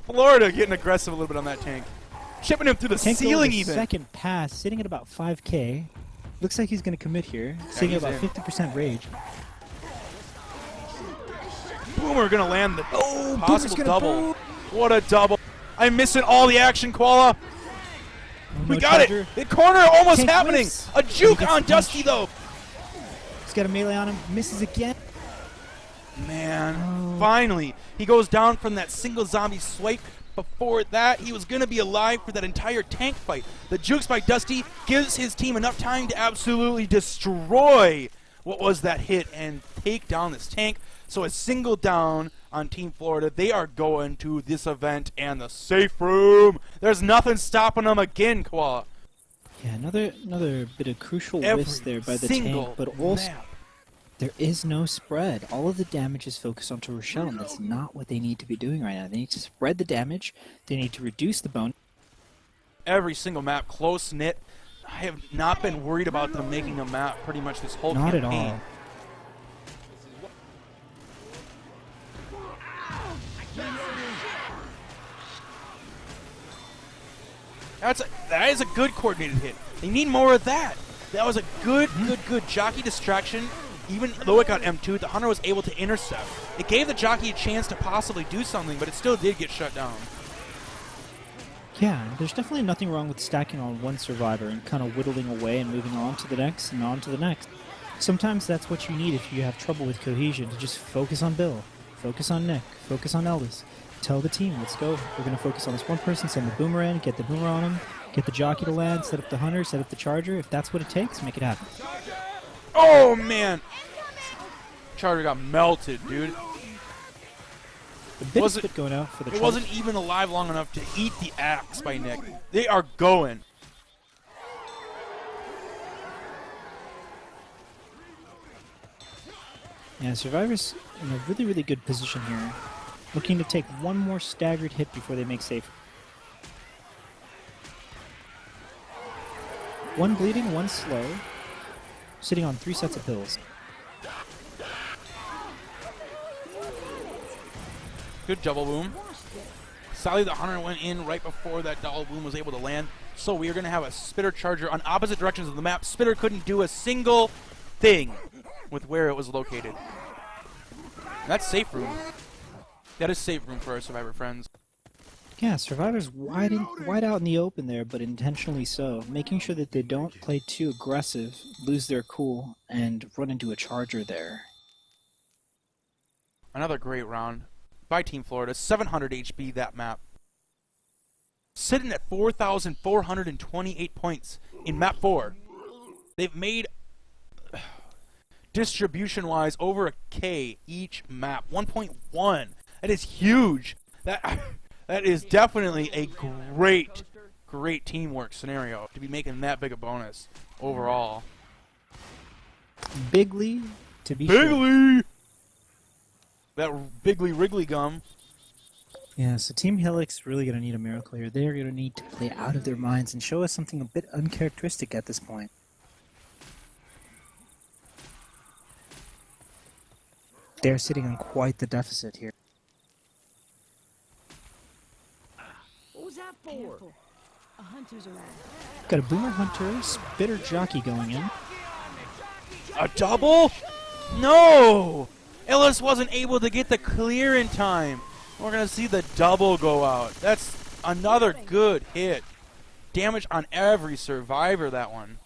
Florida getting aggressive a little bit on that tank. Chipping him through the Tank ceiling the even. Second pass, sitting at about 5K. Looks like he's going to commit here. Sitting at about 50% rage. Boomer going to land the possible double. Boom. What a double. I'm missing all the action, Koala. We got charger. it. The corner almost Tank happening. whiffs. A juke on the Dusty, punch. though. He's got a melee on him. Misses again. Man, finally. He goes down from that single zombie swipe. Before that, he was going to be alive for that entire tank fight. The jukes by Dusty gives his team enough time to absolutely destroy what was that hit and take down this tank. So a single down on Team Florida. They are going to this event and the safe room. There's nothing stopping them again, Koala. Yeah, another bit of crucial whiffs there by the tank, but also map. there is no spread. All of the damage is focused onto Rochelle, and that's not what they need to be doing right now. They need to spread the damage. They need to reduce the bone. Every single map close-knit. I have not been worried about them making a map pretty much this whole Not campaign. at all. That is a good coordinated hit. They need more of that. That was a good jockey distraction even though it got M2'd, the Hunter was able to intercept. It gave the jockey a chance to possibly do something, but it still did get shut down. Yeah, there's definitely nothing wrong with stacking on one survivor and kind of whittling away and moving on to the next and on to the next. Sometimes that's what you need if you have trouble with cohesion, to just focus on Bill, focus on Nick, focus on Elvis. Tell the team, let's go. We're going to focus on this one person, send the boomer in, get the boomer on him, get the jockey to land, set up the Hunter, set up the Charger. If that's what it takes, make it happen. Oh, man. Charger got melted, dude. A bit of spit going out for the It wasn't even alive long enough to eat the axe by Nick. They are going. Yeah, Survivor's in a really, really good position here. Looking to take one more staggered hit before they make safe. One bleeding, one slow. Sitting on 3 sets of pills. Good double boom. Sadly, the Hunter went in right before that double boom was able to land. So we are going to have a Spitter Charger on opposite directions of the map. Spitter couldn't do a single thing with where it was located. That's safe room. That is safe room for our Survivor friends. Yeah, Survivor's wide out in the open there, but intentionally so. Making sure that they don't play too aggressive, lose their cool, and run into a Charger there. Another great round by Team Florida. 700 HP that map. Sitting at 4,428 points in map 4. They've made, distribution-wise, over a K each map. 1.1. That is huge. That is definitely a great teamwork scenario to be making that big a bonus overall. Bigly, to be sure. Bigly! That Bigly Wrigley gum. Yeah, so Team Helix really going to need a miracle here. They're going to need to play out of their minds and show us something a bit uncharacteristic at this point. They're sitting on quite the deficit here. What was that for? Careful. A hunter's around. Got a Boomer Hunter, Spitter Jockey going in. A double? No! Ellis wasn't able to get the clear in time. We're going to see the double go out. That's another good hit. Damage on every survivor, that one.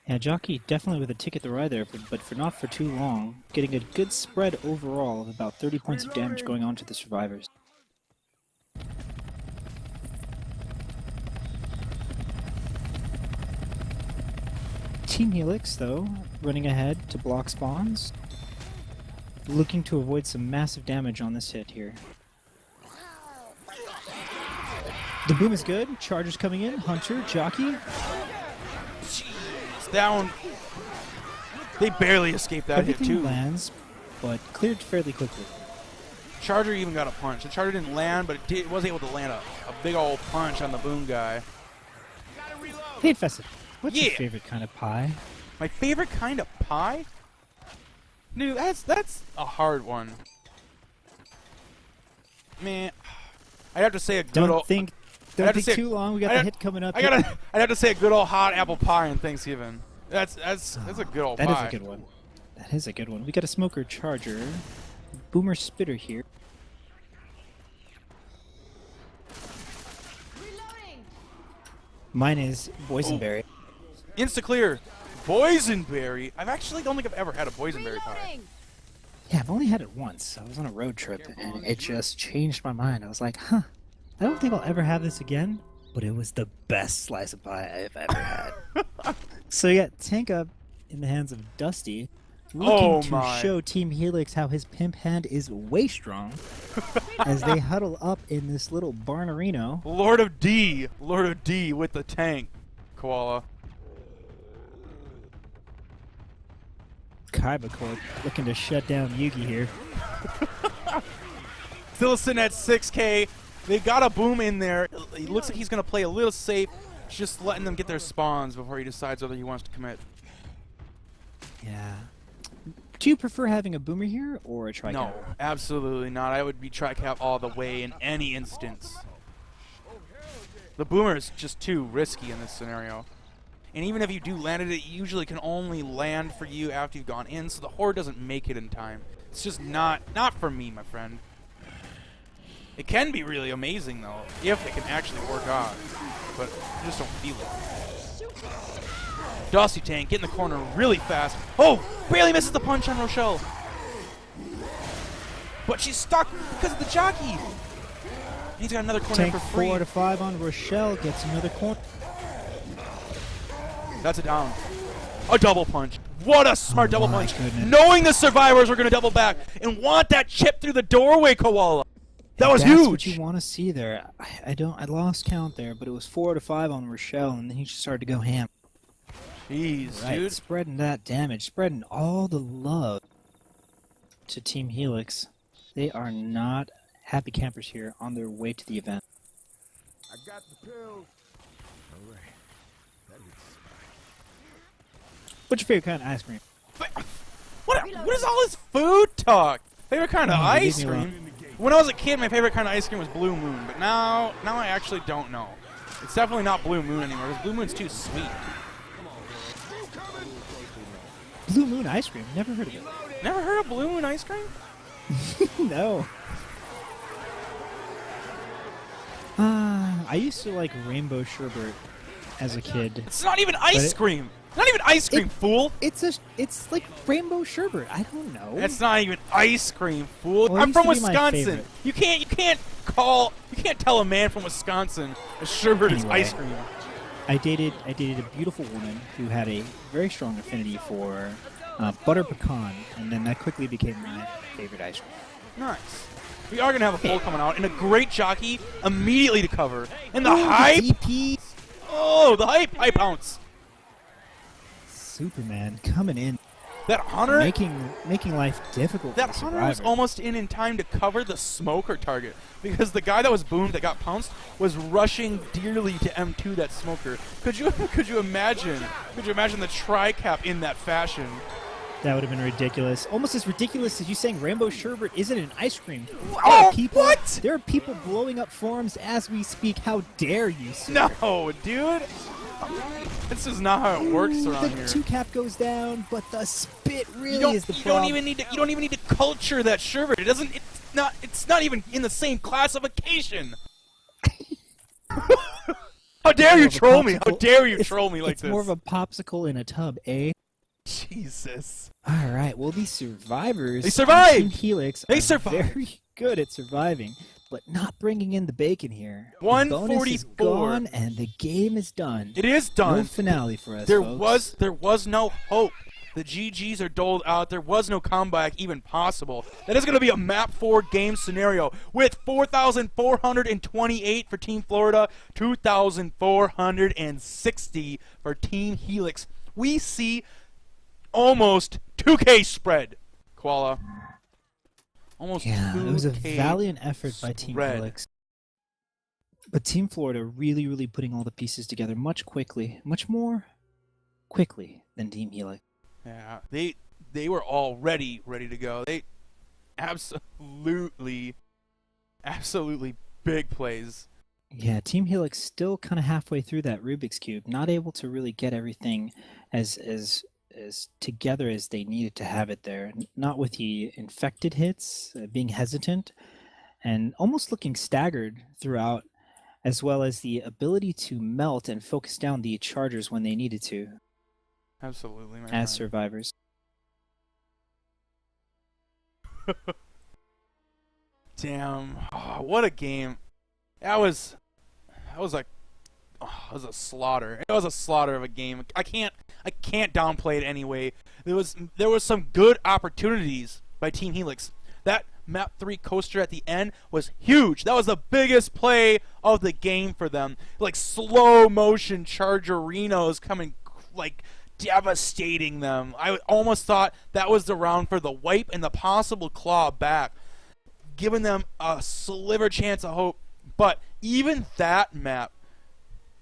Yeah, Jockey definitely with a ticket to ride there, but for not for too long. Getting a good spread overall of about 30 points of damage going on to the survivors. Team Helix, though, running ahead to block spawns. Looking to avoid some massive damage on this hit here. The boom is good. Chargers coming in. Hunter, Jockey. Jeez, that one. They barely escaped that Everything hit, too. lands, but cleared fairly quickly. Charger even got a punch. The Charger didn't land, but it was able to land a big old punch on the boom guy. Hey, Infested. What's your Yeah. favorite kind of pie? My favorite kind of pie? Dude, that's a hard one. Man, I'd have to say a good Don't old... think I'd have to say- too long. We got I'd the have- hit coming up. I'd have to say a good old hot apple pie on Thanksgiving. That's a good old That pie. is a good one. That is a good one. We got a Smoker Charger. Boomer Spitter here. Reloading. Mine is Boysenberry. Insta clear. Boysenberry. I don't think I've ever had a boysenberry pie. Reloading. Yeah, I've only had it once. I was on a road trip, and it just changed my mind. I was like, huh, I don't think I'll ever have this again, but it was the best slice of pie I've ever had. So you got Tank Up in the hands of Dusty, looking to my. show Team Helix how his pimp hand is way strong as they huddle up in this little barnerino. Lord of D with the tank. Koala. Kaiba Corp looking to shut down Yugi here. Still sitting at 6K. They got a boom in there. It looks like he's going to play a little safe, just letting them get their spawns before he decides whether he wants to commit. Yeah. Do you prefer having a boomer here or a tri-cap? No, absolutely not. I would be tri-cap all the way in any instance. The boomer is just too risky in this scenario. And even if you do land it usually can only land for you after you've gone in, so the horde doesn't make it in time. It's just not for me, my friend. It can be really amazing, though, if it can actually work out. But I just don't feel it. Dusty Tank, get in the corner really fast. Oh! Barely misses the punch on Rochelle. But she's stuck because of the jockey. He's got another corner Tank for free. 4 out of 5 on Rochelle, gets another corner. That's a down. A double punch. What a smart double my punch. goodness. Knowing the survivors were going to double back and want that chip through the doorway, Koala. That was That's huge. what you want to see there. I lost count there, but it was 4 out of 5 on Rochelle, and then he just started to go ham. Jeez, Right, dude. spreading that damage, spreading all the love to Team Helix. They are not happy campers here on their way to the event. I got the pills. All right. That looks What's your favorite kind of ice cream? What is all this food talk? Favorite kind of Oh, ice leave me alone. cream? When I was a kid, my favorite kind of ice cream was Blue Moon, but now I actually don't know. It's definitely not Blue Moon anymore, because Blue Moon's too sweet. Blue Moon ice cream. Never heard of it. Never heard of Blue Moon ice cream? No. I used to like rainbow sherbet as a kid. It's not even ice it- cream. Not even ice cream, fool. It's like rainbow sherbet. I don't know. It's not even ice cream, fool. Well, it I'm used from to be my Wisconsin. favorite. You can't tell a man from Wisconsin a sherbet is Anyway. ice cream. I dated a beautiful woman who had a very strong affinity for butter pecan, and then that quickly became my favorite ice cream. Nice. We are gonna have a poll coming out and a great jockey immediately to cover. And the Ooh, hype. DP Oh, the hype bounce. Superman coming in, That hunter. making life difficult. That for the hunter was survivor. almost in time to cover the smoker target because the guy that was boomed that got pounced was rushing dearly to M2 that smoker. Could you imagine the tri-cap in that fashion? That would have been ridiculous. Almost as ridiculous as you saying rainbow sherbet isn't an ice cream. Oh, people, what? There are people blowing up forums as we speak. How dare you, sir? No, dude. This is not how it works around The here. 2 cap goes down, but the spit really You don't, is the you problem. don't even need to culture that sherbet. It's not even in the same classification. How dare you More of a troll me? How popsicle- dare you it's- troll me like it's this? more of a popsicle in a tub, eh? Jesus. All right. Well, these survivors. They survived! on Team Helix. They are survived! Very good at surviving, but not bringing in the bacon here. The bonus is 144. gone, and the game is done. It is No done. finale for us. There folks. was no hope. The GGs are doled out. There was no comeback even possible. That is going to be a map 4 game scenario with 4,428 for Team Florida, 2,460 for Team Helix. We see almost 2K spread, Koala. Almost Yeah, 2K it was a valiant effort by Team spread. Helix. But Team Florida really, really putting all the pieces together much more quickly than Team Helix. Yeah, they were already ready to go. They absolutely big plays. Yeah, Team Helix still kind of halfway through that Rubik's Cube, not able to really get everything as together as they needed to have it there. Not with the infected hits, being hesitant, and almost looking staggered throughout, as well as the ability to melt and focus down the chargers when they needed to Absolutely, my as friend. survivors. Damn! Oh, what a game! That was a slaughter. It was a slaughter of a game. I can't downplay it anyway. There was some good opportunities by Team Helix. That map 3 coaster at the end was huge. That was the biggest play of the game for them. Like slow motion Chargerinos coming like devastating them. I almost thought that was the round for the wipe and the possible claw back, giving them a sliver chance of hope. But even that map,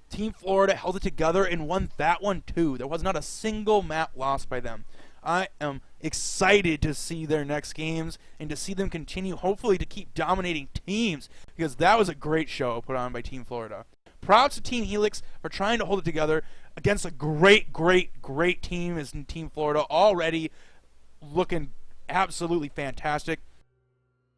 Team Florida held it together and won that one too. There was not a single map lost by them. I am excited to see their next games and to see them continue, hopefully to keep dominating teams, because that was a great show put on by Team Florida. Props to Team Helix for trying to hold it together. against a great team is Team Florida, already looking absolutely fantastic.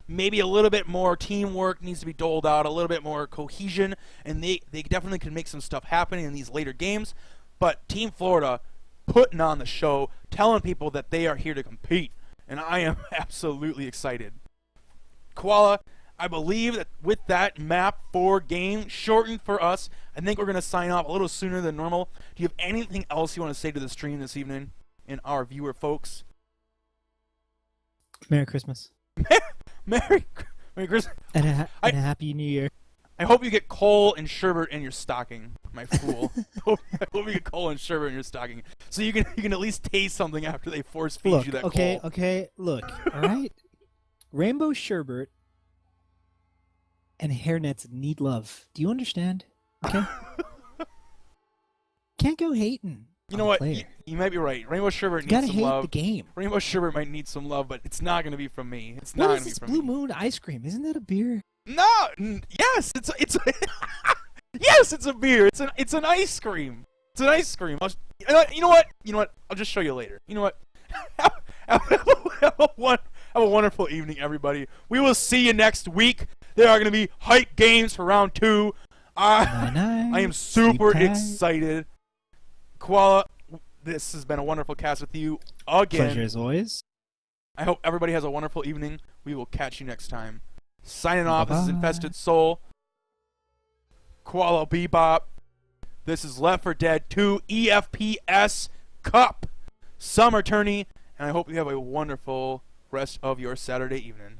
Maybe a little bit more teamwork needs to be doled out, a little bit more cohesion, and they definitely can make some stuff happen in these later games. But Team Florida putting on the show, telling people that they are here to compete, and I am absolutely excited. Koala, I believe that with that map 4 game shortened for us, I think we're going to sign off a little sooner than normal. Do you have anything else you want to say to the stream this evening and our viewer folks? Merry Christmas. Merry Christmas. And a Happy New Year. I hope you get coal and sherbet in your stocking, my fool. I hope you get coal and sherbet in your stocking, so you can at least taste something after they force feed you that coal. Okay, look, all right? Rainbow sherbet and hairnets need love. Do you understand? Okay? Can't go hating. You know what? You might be right. Rainbow sherbet needs some love. Gotta hate the game. Rainbow sherbet might need some love, but it's not going to be from me. It's What not is going to be this from Blue me. Moon ice cream? Isn't that a beer? No. Yes, it's yes, it's a beer. It's an ice cream. It's an ice cream. You know what? I'll just show you later. You know what? Have a wonderful evening, everybody. We will see you next week. There are going to be hype games for round 2. I am super excited. Koala, this has been a wonderful cast with you again. Pleasure as always. I hope everybody has a wonderful evening. We will catch you next time. Signing off, this is Infested Soul. Koalabebop. This is Left 4 Dead 2 EFPS Cup Summer Tourney. And I hope you have a wonderful rest of your Saturday evening.